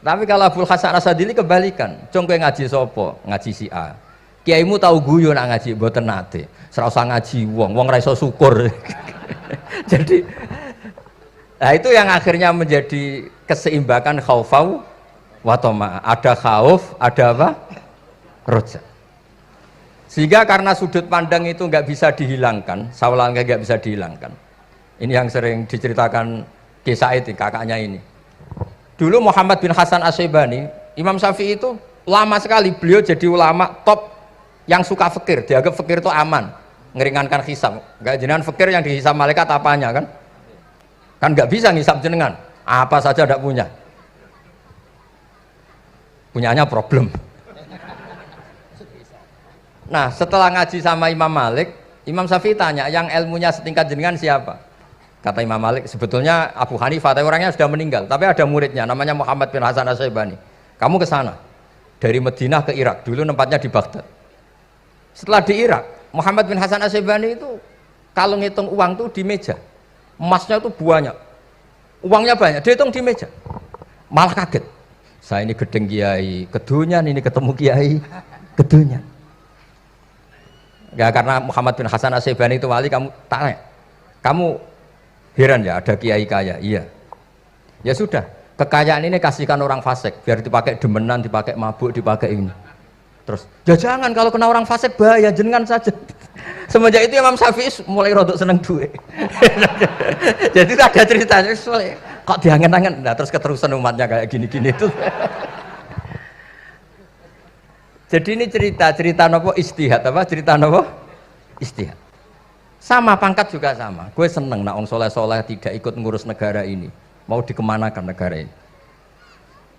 Tapi kalau Abdul Hasan Asadili kebalikan, "Cung kowe ngaji sapa?" Ngaji si A. Kiaimu tau guyu nak ngaji? Mboten nate. Ora usah ngaji wong ora iso syukur. Jadi nah itu yang akhirnya menjadi keseimbangan khaufau wa tama. Ada khauf, ada apa? Roja. Sehingga karena sudut pandang itu nggak bisa dihilangkan, sawalangnya nggak bisa dihilangkan. Ini yang sering diceritakan Kisah itu kakaknya ini. Dulu Muhammad bin Hasan Asyibani, Imam Syafi'i itu lama sekali beliau jadi ulama top yang suka fikir. Dianggap fikir itu aman, ngeringankan hisab. Nggak jenengan fikir yang dihisab malaikat apanya kan? Kan nggak bisa ngisab jenengan, apa saja tidak punya. Punyanya problem. Nah setelah ngaji sama Imam Malik, Imam Syafi'i tanya, yang ilmunya setingkat jenengan siapa? Kata Imam Malik, sebetulnya Abu Hanifah, tapi orangnya sudah meninggal, tapi ada muridnya namanya Muhammad bin Hasan Asyibani. Kamu ke sana dari Madinah ke Irak, dulu tempatnya di Baghdad. Setelah di Irak, Muhammad bin Hasan Asyibani itu kalau ngitung uang tuh di meja, emasnya tuh banyak, uangnya banyak, dia hitung di meja, malah kaget. Saya ini gedeng kiai, kedunyan, ini ketemu kiai, kedunyan. Ya karena Muhammad bin Hasan Asyibani itu wali, kamu tanya, kamu heran ya ada kiai kaya? Iya. Ya sudah, kekayaan ini kasihkan orang fasik, biar dipakai demenan, dipakai mabuk, dipakai ini. Terus, ya jangan, kalau kena orang fasik bahaya, jenengan saja. Semenjak itu Imam Syafi'i mulai rodok seneng duit. Jadi ada ceritanya, kok diangen-angen, nah terus keterusan umatnya kayak gini-gini itu. Jadi ini cerita nopo istihad apa? Cerita nopo istihad. Sama pangkat juga sama. Gue seneng nak wong soleh-soleh tidak ikut ngurus negara ini. Mau dikemanakan negara ini.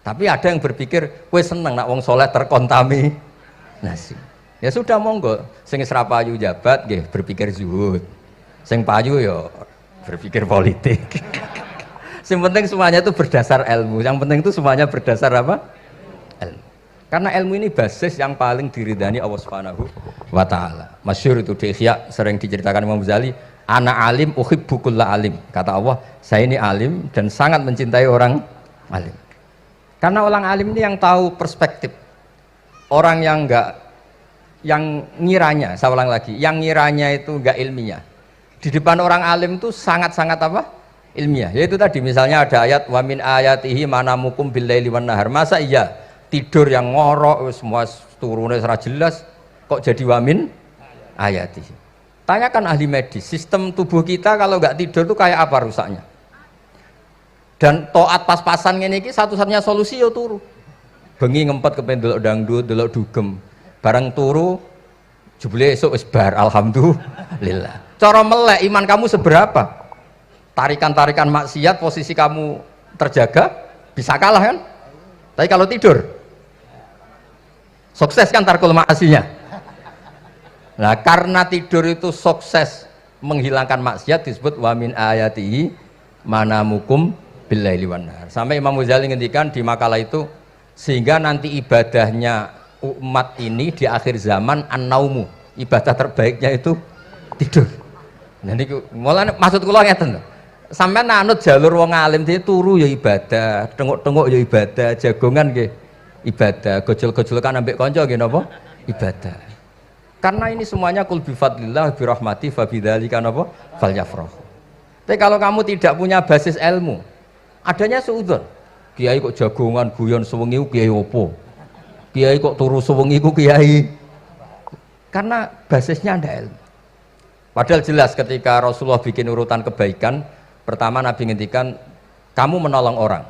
Tapi ada yang berpikir, gue seneng nak wong soleh terkontaminasi. nasi. Ya sudah monggo, sing ora payu jabat nggih berpikir zuhud. Sing payu ya berpikir politik. Yang penting semuanya itu berdasar ilmu. Yang penting itu semuanya berdasar apa? Ilmu. Karena ilmu ini basis yang paling diridani Allah Subhanahu wa taala. Masyhur itu di Ihya sering diceritakan Imam Ghazali, ana alim uhibbu kulla alim. Kata Allah, saya ini alim dan sangat mencintai orang alim. Karena orang alim ini yang tahu perspektif. Orang yang ngiranya, saya ulang lagi, yang ngiranya itu enggak ilmiah. Di depan orang alim itu sangat-sangat apa? Ilmiah. Yaitu tadi misalnya ada ayat wa min ayatihi manamukum billaili wan nahar. Masa iya tidur yang ngorok semua turunnya secara jelas kok jadi wa min ayatihi. Tanyakan ahli medis, sistem tubuh kita kalau nggak tidur itu kayak apa rusaknya? Dan toat pas-pasan ngene iki satu-satunya solusi ya turu. Bengi ngempet kepen delok dangdut, delok dugem. Barang turu jebule esuk wis bar alhamdulillah. Cara melek iman kamu seberapa? Tarikan-tarikan maksiat posisi kamu terjaga bisa kalah kan? Tapi kalau tidur sukses kan tarkul maksinya. Nah, karena tidur itu sukses menghilangkan maksiat disebut wa min ayatihi manamukum billaili wan nahar. Sampai Imam Ghazali ngendikan di makalah itu sehingga nanti ibadahnya umat ini di akhir zaman an-naumu, ibadah terbaiknya itu tidur. Nah niku mulane maksud kula ngeten lho. Sampai nanut jalur wong alim dia turu ya ibadah, tengok-tengok ya ibadah, jagongan nggih ibadah, gojol-gojolkan ambek kanca nggih napa? Ibadah. Karena ini semuanya kul bi fadlillah bi rahmati fa bidzalika napa? Falyafrahu. Tapi kalau kamu tidak punya basis ilmu, adanya suudzon. Kiai kok jagongan guyon sewengi ku kiai opo? Kiai kok turu sewengi ku kiai. Karena basisnya ada ilmu. Padahal jelas ketika Rasulullah bikin urutan kebaikan, pertama Nabi ngendikan kamu menolong orang.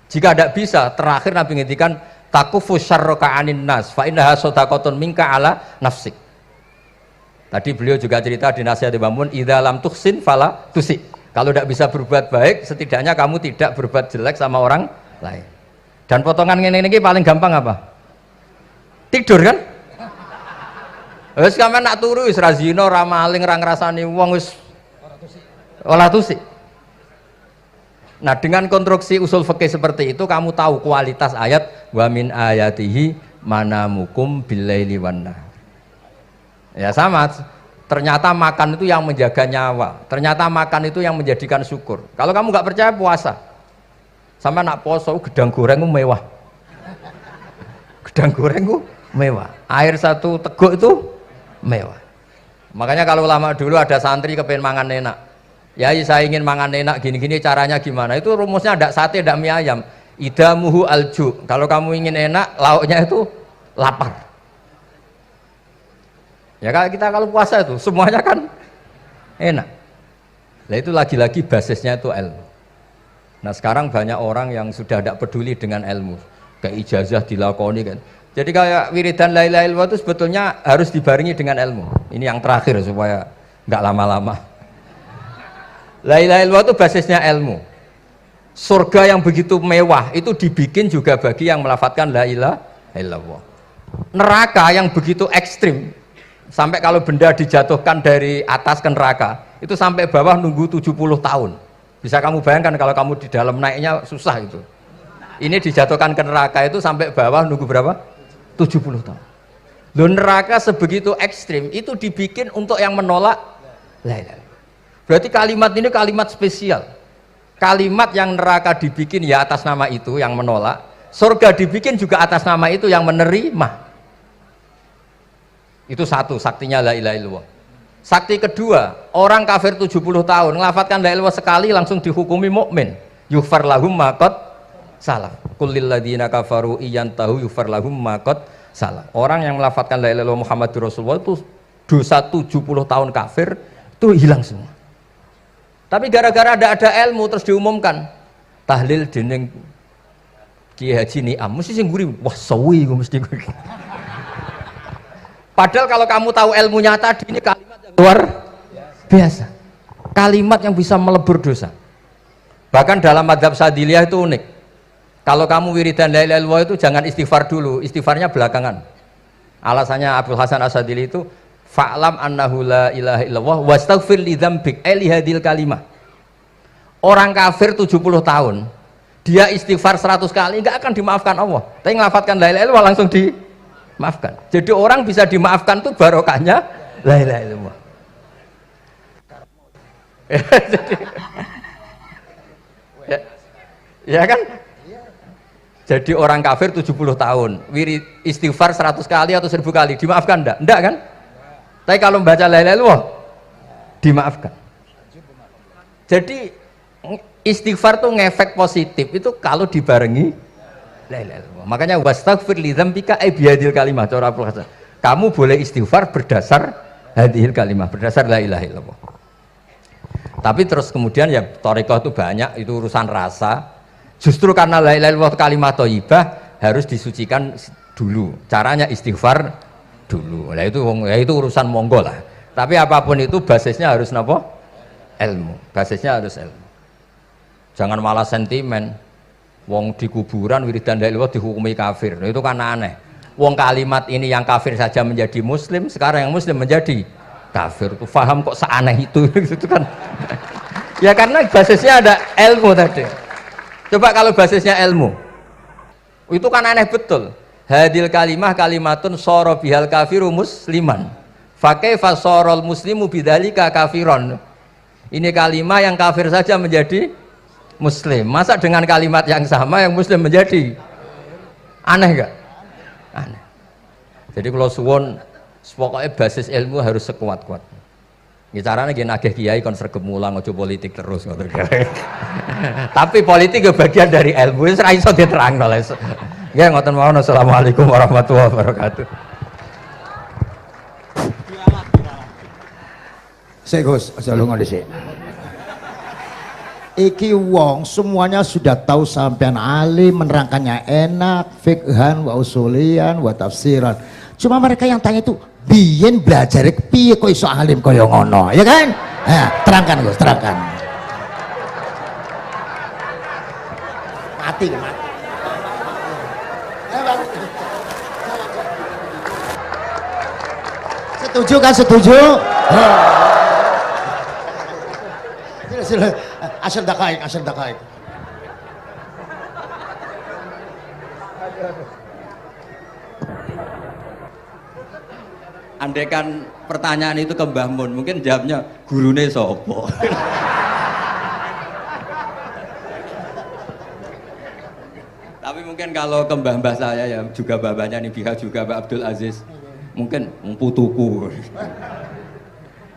Jika tidak bisa, terakhir Nabi ngendikan takufu syarraka anin nas fa innaha shadaqatun minka ala nafsik. Tadi beliau juga cerita di nasihat Imam Mun, idza lam tuhsin fala tusi. Kalau tidak bisa berbuat baik, setidaknya kamu tidak berbuat jelek sama orang lain. Dan potongan ngene iki paling gampang apa? Tidur kan? Wis sampean nak turu wis ra zina, ra maling, ra ngrasani wong wis ora tusik. Nah, dengan konstruksi usul fikih seperti itu kamu tahu kualitas ayat wa min ayatihi manamukum billaili wan nahar. Ya sama, ternyata makan itu yang menjaga nyawa. Ternyata makan itu yang menjadikan syukur. Kalau kamu nggak percaya puasa. Sama nak poso gedang goreng mewah. Gedang goreng mewah. Air satu teguk itu mewah. Makanya kalau ulama dulu ada santri kepengen mangan enak. Ya saya ingin mangan enak gini-gini caranya gimana? Itu rumusnya ada sate, ada mie ayam. Idamuhu alju. Kalau kamu ingin enak, lauknya itu lapar. Ya kita kalau puasa itu semuanya kan enak. Nah itu lagi-lagi basisnya itu ilmu. Nah sekarang banyak orang yang sudah tidak peduli dengan ilmu. Kayak ijazah dilakoni kan. Jadi kayak wiridan la ilaha illallah itu sebetulnya harus dibarengi dengan ilmu. Ini yang terakhir supaya nggak lama-lama. La ilaha illallah itu basisnya ilmu. Surga yang begitu mewah itu dibikin juga bagi yang melafadzkan la ilaha illallah. Neraka yang begitu ekstrim sampai kalau benda dijatuhkan dari atas ke neraka itu sampai bawah nunggu 70 tahun. Bisa kamu bayangkan kalau kamu di dalam naiknya susah itu. Ini dijatuhkan ke neraka itu sampai bawah nunggu berapa? 70 tahun. Loh, neraka sebegitu ekstrim itu dibikin untuk yang menolak la ilaha. Berarti kalimat ini kalimat spesial. Kalimat yang neraka dibikin ya atas nama itu yang menolak, surga dibikin juga atas nama itu yang menerima. Itu satu saktinya la ilaha illallah. Sakti kedua, orang kafir 70 tahun ngelafadzkan la ilaha illallah sekali langsung dihukumi mukmin. Yughfar lahum ma qad salaf. Qul lil ladzina kafaru iyantahu yughfar lahum ma qad salaf. Orang yang melafadzkan la ilaha illallah Muhammadur Rasulullah itu dosa 70 tahun kafir itu hilang semua. Tapi gara-gara ada ilmu terus diumumkan tahlil dening Kiai Haji Niam mesti sing nguri wah sawi mesti. Padahal kalau kamu tahu ilmunya tadi ini kalimat yang luar biasa. Kalimat yang bisa melebur dosa. Bahkan dalam mazhab Sadiliyah itu unik. Kalau kamu wiridan la ilaha illallah itu jangan istighfar dulu, istighfarnya belakangan. Alasannya Abdul Hasan Asadili itu fa'lam annahu la ilaha illallah wastaghfir li dzambik li hadil kalimah. Orang kafir 70 tahun dia istighfar 100 kali nggak akan dimaafkan Allah. Tapi ngelafatkan la ilaha illallah langsung dimaafkan. Jadi orang bisa dimaafkan tuh barokahnya la ilaha illallah. Jadi, ya kan? Jadi orang kafir 70 tahun, wirid istighfar 100 kali atau 1000 kali, dimaafkan enggak? Enggak kan? Tapi kalau membaca la ilaha illallah, dimaafkan. Jadi istighfar tuh ngefek positif itu kalau dibarengi la ilaha illallah. Makanya wastaghfir li dzambika bihadil kalimah. Cara Abdul Hasan. Kamu boleh istighfar berdasar hadhil kalimah, berdasar la ilaha illallah. Tapi terus kemudian ya thariqah itu banyak, itu urusan rasa. Justru karena la ilaha illallah kalimat thayyibah harus disucikan dulu. Caranya istighfar dulu. Nah itu ya itu urusan monggo lah. Tapi apapun itu basisnya harus napa? Ilmu. Basisnya harus ilmu. Jangan malah sentimen. Wong di kuburan wiridan la ilaha illallah dihukumi kafir. Nah, itu kan aneh. Wong kalimat ini yang kafir saja menjadi muslim, sekarang yang muslim menjadi kafir. Itu paham kok seaneh itu gitu kan. Ya karena basisnya ada ilmu tadi. Coba kalau basisnya ilmu, itu kan aneh betul. Hadil kalimah kalimatun soro bihal kafiru musliman. Fakaifa sorol muslimu bidzalika kafiron. Ini kalimat yang kafir saja menjadi muslim. Masa dengan kalimat yang sama yang muslim menjadi aneh gak? Aneh. Jadi kalau suwon, pokoknya basis ilmu harus sekuat-kuat. Ya caranya gini nagih kiai kon sregep mulang aja politik terus ngoten. Tapi politik ya bagian dari ilmu, wis ra iso diterangno lho. Nggih ngoten mawon. Assalamualaikum warahmatullahi wabarakatuh. Sik Gus, aja lunga dhisik. Iki wong semuanya sudah tahu sampean alim, menerangkannya enak, fikhan wa usulian wa tafsiran. Cuma mereka yang tanya itu biyen belajar piye kok iso alim kaya ngono, ya kan? Nah, terangkan Gus, terangkan. Mati. Setuju kan? Setuju? Sila. Asal dakaik. Andaikan pertanyaan itu ke Mbah Mun, mungkin jawabnya gurune sopo. Tapi mungkin kalau ke mbah-mbah saya ya juga babanya nih pihak juga Pak Abdul Aziz, mungkin putuku.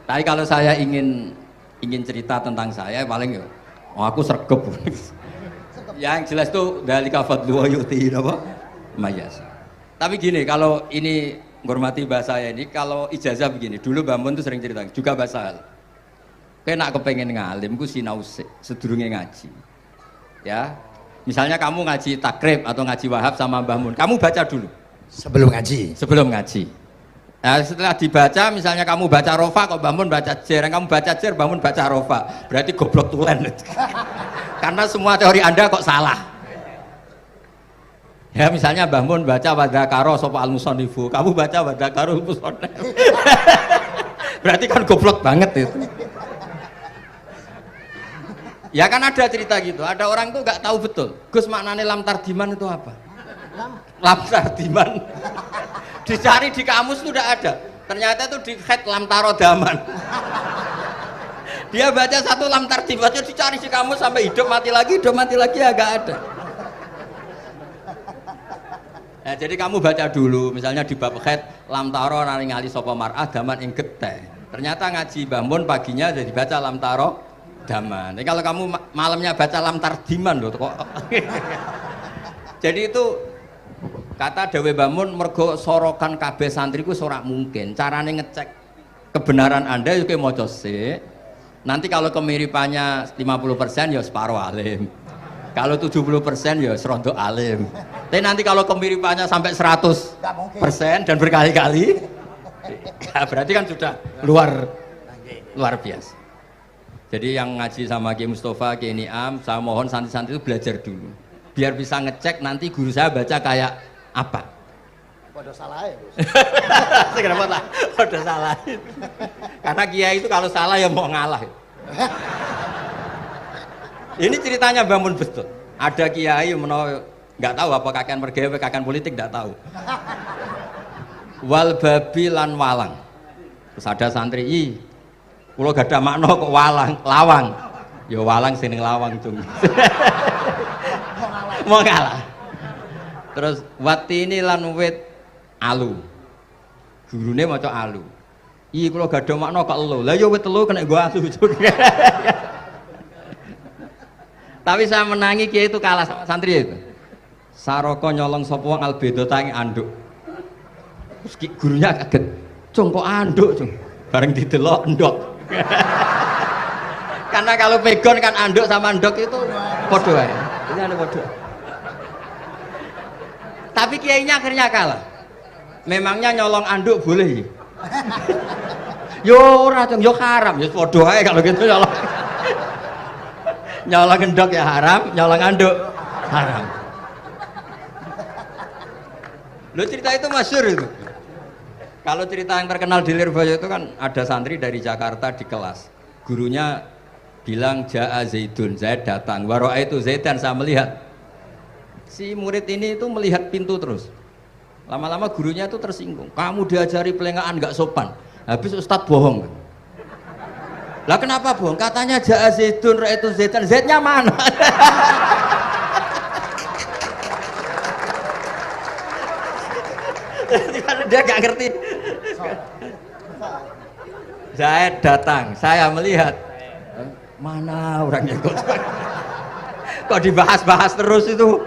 Tapi kalau saya ingin cerita tentang saya paling ya, aku sregep. Yang jelas tuh dari kafadlu yuti apa? Mayas. Tapi gini, kalau ini menghormati bahasa saya ini, kalau ijazah begini, dulu Mbah Mun tuh sering cerita, juga bahasa hal. Kena kepengen ngalim, ku sinau sedurunge ngaji. Ya, misalnya kamu ngaji takrib atau ngaji wahab sama Mbah Mun, kamu baca dulu. Sebelum ngaji. Nah, setelah dibaca, misalnya kamu baca rofa, kok Mbah Mun baca jer, kamu baca jer, Mbah Mun baca rofa, berarti goblok tulen. Karena semua teori Anda kok salah. Ya misalnya Mbah Mun baca wadakaro sopa al-musonifu, kamu baca wadakaro al-musonif. Berarti kan goblok banget itu. Ya kan ada cerita gitu, ada orang tuh nggak tahu betul, Gus maknanya lam tardiman itu apa? Lam tardiman dicari di kamus itu udah ada, ternyata itu di head lam tarodaman. Dia baca satu lam tardiman, dicari di kamus sampai hidup mati lagi ya nggak ada. Nah, jadi kamu baca dulu, misalnya di bab khed lam taro naringali sapa mar'ah daman ing getih. Ternyata ngaji Mbah Mun paginya jadi baca lam taro daman. Jadi kalau kamu malamnya baca lam tardiman loh kok. Jadi itu kata Dewi Mbah Mun mergo sorokan kabeh santriku ora mungkin. Carane ngecek kebenaran Anda yo maca sik. Nanti kalau kemiripannya 50% ya separuh alim. Kalau 70% ya serondo alim. Tapi nanti kalau kemiripannya sampai 100% dan berkali-kali, ya berarti kan sudah luar biasa. Jadi yang ngaji sama Kiai Mustafa, Kiai Niam, saya mohon santri-santri itu belajar dulu. Biar bisa ngecek nanti guru saya baca kayak apa. Waduh salah ya, Gus. Kenapa lah? Udah salah. Karena kiai itu kalau salah ya mau ngalah. Ini ceritanya bangun betul. Ada kiai menawa nggak tahu apa kakean mergawe kakean politik nggak tahu. Wal babi lan walang. Terus ada santri, kula gak ada makna kok walang, lawang. Ya walang sing ning lawang, Cung. Mau ngalah. Terus watini lan wit alu. Gurune maca alu. Kula gak ada makna kok elo. Lah ya wit telu kena nggo alu. Tapi saya menangi kiai itu kalah sama santri itu. Saroko nyolong sapa wong albedo tangi anduk. Terus gurunya kaget. Cung kok anduk, Cung. Bareng didelok endok. Karena kalau pegon kan anduk sama endok itu padha wae. Ini ada padha. Tapi kiainya akhirnya kalah. Memangnya nyolong anduk boleh? Yo ora, Cung, yo haram. Ya padha wae kalau gitu nyolong. Nyolong endok ya haram, nyolong anduk haram. Lo cerita itu masyhur itu. Kalau cerita yang terkenal di Lirboyo itu kan ada santri dari Jakarta di kelas. Gurunya bilang Ja'a Zaidun, Zaid datang. Waro'a itu Zaidan, saya melihat. Si murid ini itu melihat pintu terus. Lama-lama gurunya itu tersinggung. Kamu diajari pelengahan nggak sopan. Habis Ustadz bohong. Lah kenapa bohong? Katanya Ja'a Zaidun, Ra itu Zaidan. Zaidnya mana? Dia nggak ngerti. Zaid datang, saya melihat. Mana orangnya kok dibahas-bahas terus itu.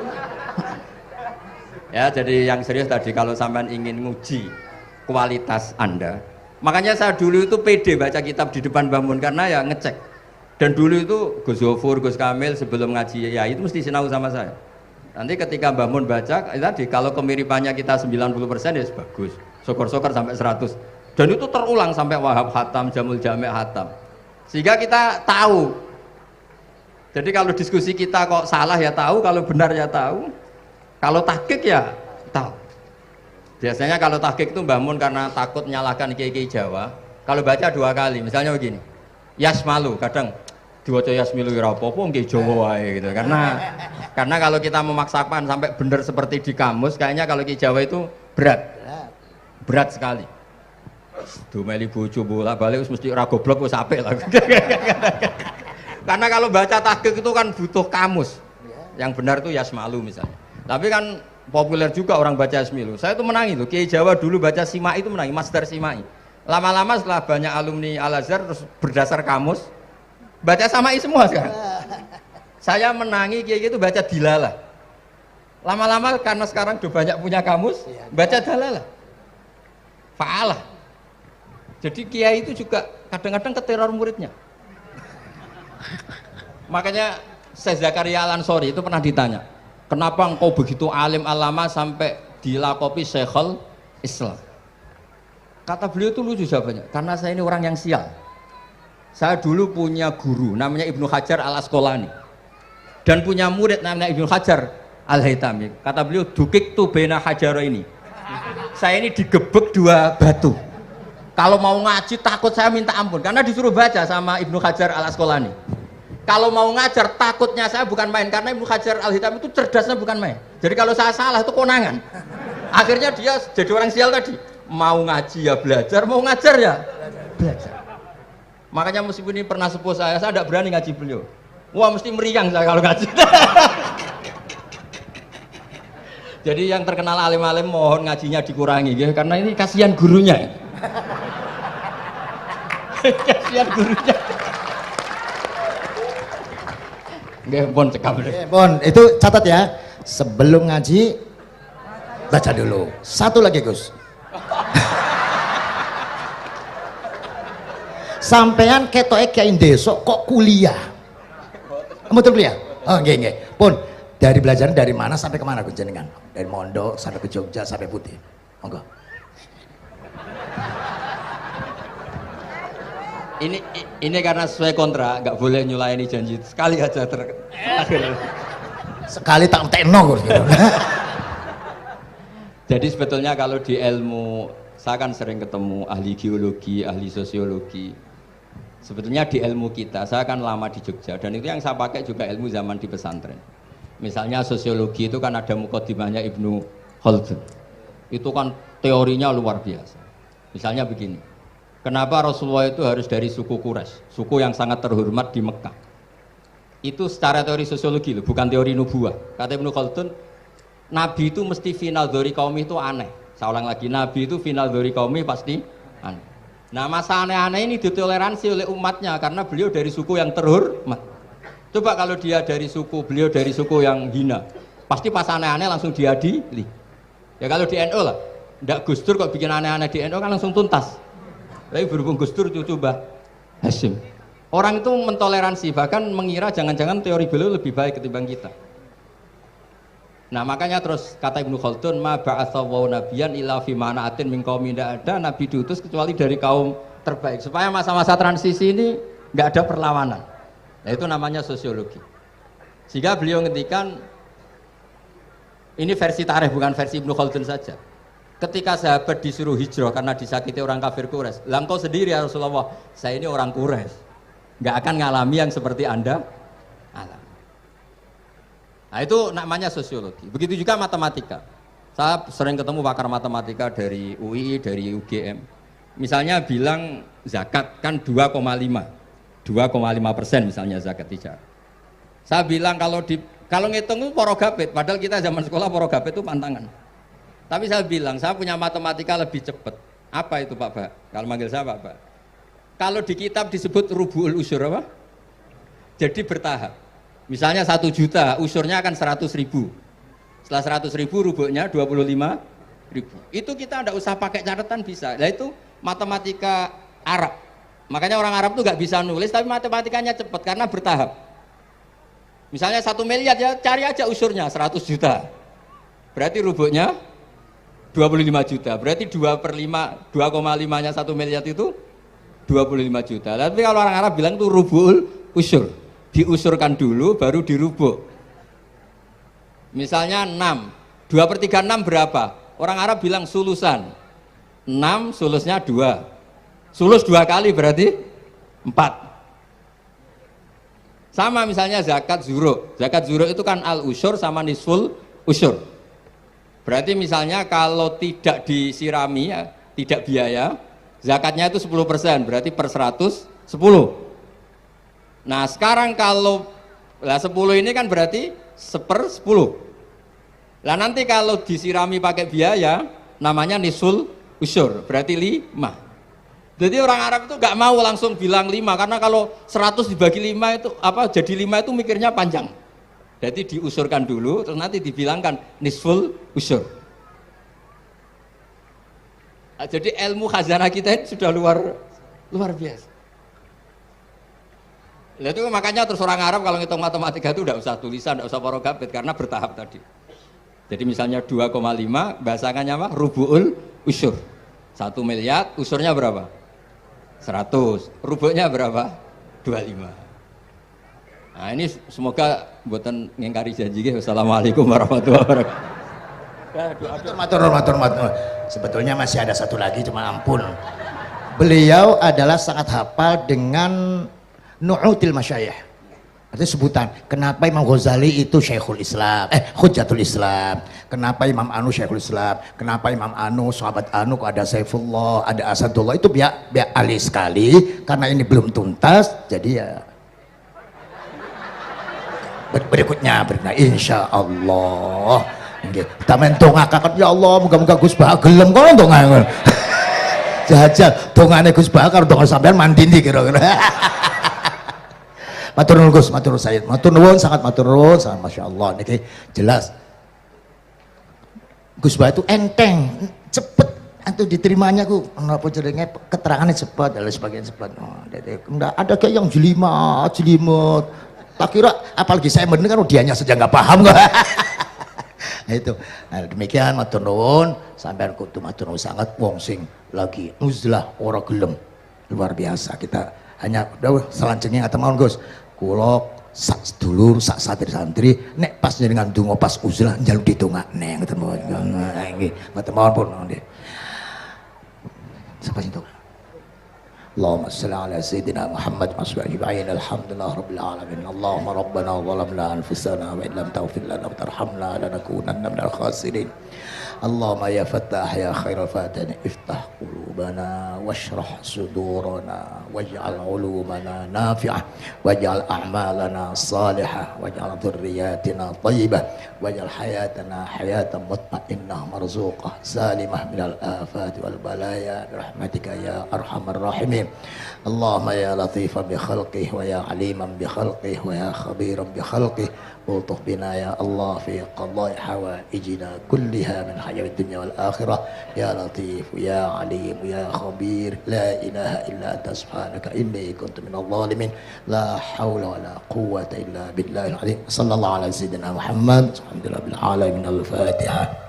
Ya, jadi yang serius tadi kalau sampean ingin nguji kualitas Anda, makanya saya dulu itu pede baca kitab di depan bangun karena ya ngecek. Dan dulu itu Gus Zofur, Gus Kamil sebelum ngaji ya itu mesti sinau sama saya. Nanti ketika Mbah Mun baca tadi kalau kemiripannya kita 90% ya bagus. Syukur-syukur sampai 100. Dan itu terulang sampai Wahab Hatam, Jamul Jami' Hatam. Sehingga kita tahu. Jadi kalau diskusi kita kok salah ya tahu, kalau benar ya tahu. Kalau tahqiq ya tahu. Biasanya kalau tahqiq itu Mbah Mun karena takut nyalahkan kiai-kiai Jawa, kalau baca 2 kali, misalnya begini. Yasmalu, kadang diwaca Yasmilu ora apa-apa nggih Jawa wae gitu. Karena kalau kita memaksakan sampai benar seperti di kamus, kayaknya kalau kiai Jawa itu berat sekali. Dumeli bojo bolak-balik mesti ora goblok wis apik lah. Karena kalau baca tahqiq itu kan butuh kamus. Yang benar itu Yasmalu misalnya. Tapi kan populer juga orang baca Yasmilu. Saya itu menangi loh. Kiai Jawa dulu baca Simai itu menangi, Masdar Simai. Lama-lama setelah banyak alumni Al-Azhar terus berdasar kamus baca Samai semua sekarang. Saya menangi kiai itu baca Dilalah. Lama-lama karena sekarang udah banyak punya kamus, baca Dalalah. Fa'alah. Jadi kiai itu juga kadang-kadang keteror muridnya. Makanya Syekh Zakaria Al-Ansori itu pernah ditanya, kenapa engkau begitu alim alama sampai dilakopi Syekhul Islam? Kata beliau itu lucu jawabannya, karena saya ini orang yang sial. Saya dulu punya guru namanya Ibnu Hajar Al-Asqalani dan punya murid namanya Ibnu Hajar Al-Haytami. Kata beliau, dukik tu bena hajaro ini. Saya ini digebek 2 batu. Kalau mau ngaji takut saya minta ampun karena disuruh baca sama Ibnu Hajar Al-Asqalani. Kalau mau ngajar takutnya saya bukan main karena Ibnu Hajar Al-Haytami itu cerdasnya bukan main. Jadi kalau saya salah itu konangan. Akhirnya dia jadi orang sial tadi. Mau ngaji ya belajar, mau ngajar ya belajar. Makanya meskipun ini pernah sepuh saya tidak berani ngaji beliau. Wah mesti meriang saya kalau ngaji. Jadi yang terkenal alim-alim mohon ngajinya dikurangi ya, karena ini kasihan gurunya. Kasihan gurunya. Nggih, pun cekap. Pun itu catat ya. Sebelum ngaji baca dulu. Satu lagi, Gus. Sampean ketoke kiai ndesok kok kuliah. Betul kuliah? Oh, nggih nggih. Pun dari belajar dari mana sampai kemana Gus jenengan? Dari Mondok sampai ke Jogja sampai Putih. Monggo. Ini karena sesuai kontrak, nggak boleh nyulayani janji sekali aja Sekali tak tekno Gus. Jadi sebetulnya kalau di ilmu, saya kan sering ketemu ahli geologi, ahli sosiologi. Sebetulnya di ilmu kita, saya kan lama di Jogja dan itu yang saya pakai juga ilmu zaman di pesantren. Misalnya sosiologi itu kan ada mukadimahnya Ibnu Khaldun. Itu kan teorinya luar biasa. Misalnya begini, kenapa Rasulullah itu harus dari suku Quraisy, suku yang sangat terhormat di Mekah? Itu secara teori sosiologi loh, bukan teori nubuah. Kata Ibnu Khaldun, Nabi itu mesti final dari kaum itu aneh. Saya ulang lagi, Nabi itu final dari kaum pasti aneh. Nah masa aneh-aneh ini ditoleransi oleh umatnya karena beliau dari suku yang terhormat. Coba kalau dia dari suku, beliau dari suku yang hina, pasti pas aneh-aneh langsung diadili. Ya kalau di NU lah, ndak Gus Dur kok bikin aneh-aneh di NU kan langsung tuntas. Tapi berhubung Gus Dur cucu Mbah Hasyim, orang itu mentoleransi, bahkan mengira jangan-jangan teori beliau lebih baik ketimbang kita. Nah makanya terus kata Ibnu Khaldun, ma ba'atsawu nabiyan illa fi mana'atin min qaumin, tidak ada nabi diutus kecuali dari kaum terbaik supaya masa-masa transisi ini nggak ada perlawanan. Nah, itu namanya sosiologi. Sehingga beliau ngendikan, ini versi tarikh bukan versi Ibnu Khaldun saja. Ketika sahabat disuruh hijrah karena disakiti orang kafir Quraisy, lah engkau sendiri ya Rasulullah, saya ini orang Quraisy, nggak akan ngalami yang seperti Anda alami. Nah itu namanya sosiologi. Begitu juga matematika. Saya sering ketemu pakar matematika dari UI, dari UGM. Misalnya bilang zakat kan 2,5% misalnya zakat tijar. Saya bilang kalau ngitung itu porogabit, padahal kita zaman sekolah porogabit itu pantangan. Tapi saya bilang saya punya matematika lebih cepat. Apa itu Pak Ba? Kalau manggil saya Pak Ba. Kalau di kitab disebut rubu'ul usyur apa? Jadi bertahap. Misalnya 1 juta, usurnya akan 100.000. Setelah 100.000 rubuknya 25.000. Itu kita tidak usah pakai catatan bisa. Nah itu matematika Arab. Makanya orang Arab itu nggak bisa nulis, tapi matematikanya cepat karena bertahap. Misalnya 1 miliar ya cari aja usurnya 100 juta. Berarti rubuknya 25 juta. Berarti 2,5-nya 1 miliar itu 25 juta. Tapi kalau orang Arab bilang itu rubul usur. Diusurkan dulu baru dirubuk. Misalnya 6, 2/3 6 berapa? Orang Arab bilang sulusan. 6 sulusnya 2. Sulus 2 kali berarti 4. Sama misalnya zakat zuro. Zakat zuro itu kan al usyur sama nisful usyur. Berarti misalnya kalau tidak disirami ya, tidak biaya, zakatnya itu 10%, berarti per 100 10. Nah sekarang kalau 10 ini kan berarti 1/10. Lah nanti kalau disirami pakai biaya namanya nisul usyur, berarti 5. Jadi orang Arab itu nggak mau langsung bilang 5 karena kalau 100 dibagi 5 itu jadi 5 itu mikirnya panjang. Jadi diusurkan dulu terus nanti dibilangkan nisful usyur. Nah, jadi ilmu khazanah kita itu sudah luar biasa. Nah, itu makanya terus orang Arab kalau ngitung matematika itu tidak usah tulisan, tidak usah porogabit karena bertahap tadi. Jadi misalnya 2,5 bahasannya apa? Rubu'ul usyur. 1 miliar usurnya berapa? 100. Rubuknya berapa? 25. Nah ini semoga buatan ngingkari janji. Wassalamualaikum warahmatullahi wabarakatuh. Matur. Sebetulnya masih ada satu lagi, cuma ampun. Beliau adalah sangat hafal dengan Nu'util Masyayikh. Artinya sebutan. Kenapa Imam Ghazali itu Syekhul Islam, Hujjatul Islam. Kenapa Imam Anu Syekhul Islam. Kenapa Imam Anu, sahabat Anu, kok ada Saifullah, ada Asadullah. Itu biar alih sekali. Karena ini belum tuntas, jadi ya berikutnya insya Allah. Kita mentongakakan ya Allah, moga-moga Gus Bah gelem kok ndonga. Jajal dongane Gus Bah karo donga sampean mandindi kira-kira. Matur nuwun Gus, matur Sayyid, matur nuwun, sangat matur nuwun, sangat Masya Allah. Niki jelas Gus Bah itu enteng, cepet itu diterimanya ku, apa jenenge keterangannya cepat dan lain sebagainya cepat. Enggak ada kayak yang jelimet. Tak kira apalagi saya mendengar dianya saja nggak paham kok. Nah itu. Nah demikian matur nuwun, sampean kudu matur nuwun sangat wong sing lagi uzlah ora gelem. Luar biasa kita hanya udah selanjutnya atau mohon Gus. Kulo sak sedulur sak santri nek pas njenengan donga pas uzlah njaluk ditongakne ngoten mawon nggih ngoten mawon pun nggih sapa sing tongak Allahumma shalli ala sayyidina Muhammad wa ajma'in alhamdulillah rabbil alamin Allahumma rabbana zalamna anfusana wa illam taghfir lana wa tarhamna lanakunanna minal khasirin Allahumma ya Fattah ya khairal fatihin iftah qulubana washrah sudurana waj'al ulumana nafi'ah waj'al a'malana salihah waj'al dhurriyyatina thayyibah waj'al hayatana hayatan mutma'innah marzuqah salimah minal afati wal balaya birahmatika ya arhamar rahimin Allahumma ya latifan bi khalqihi wa ya aliman bi khalqihi wa ya khabiran bi khalqihi ultuh bina ya Allah fi qadai hawaijina kulliha min hayat dunya wal akhirah ya latif ya alim ya khabir la ilaha illa anta subhanaka inni kuntu minadh dhalimin la hawla wa la quwwata illa billahil azim sallallahu ala sayyidina Muhammad alhamdulillah bil alamin al-fatihah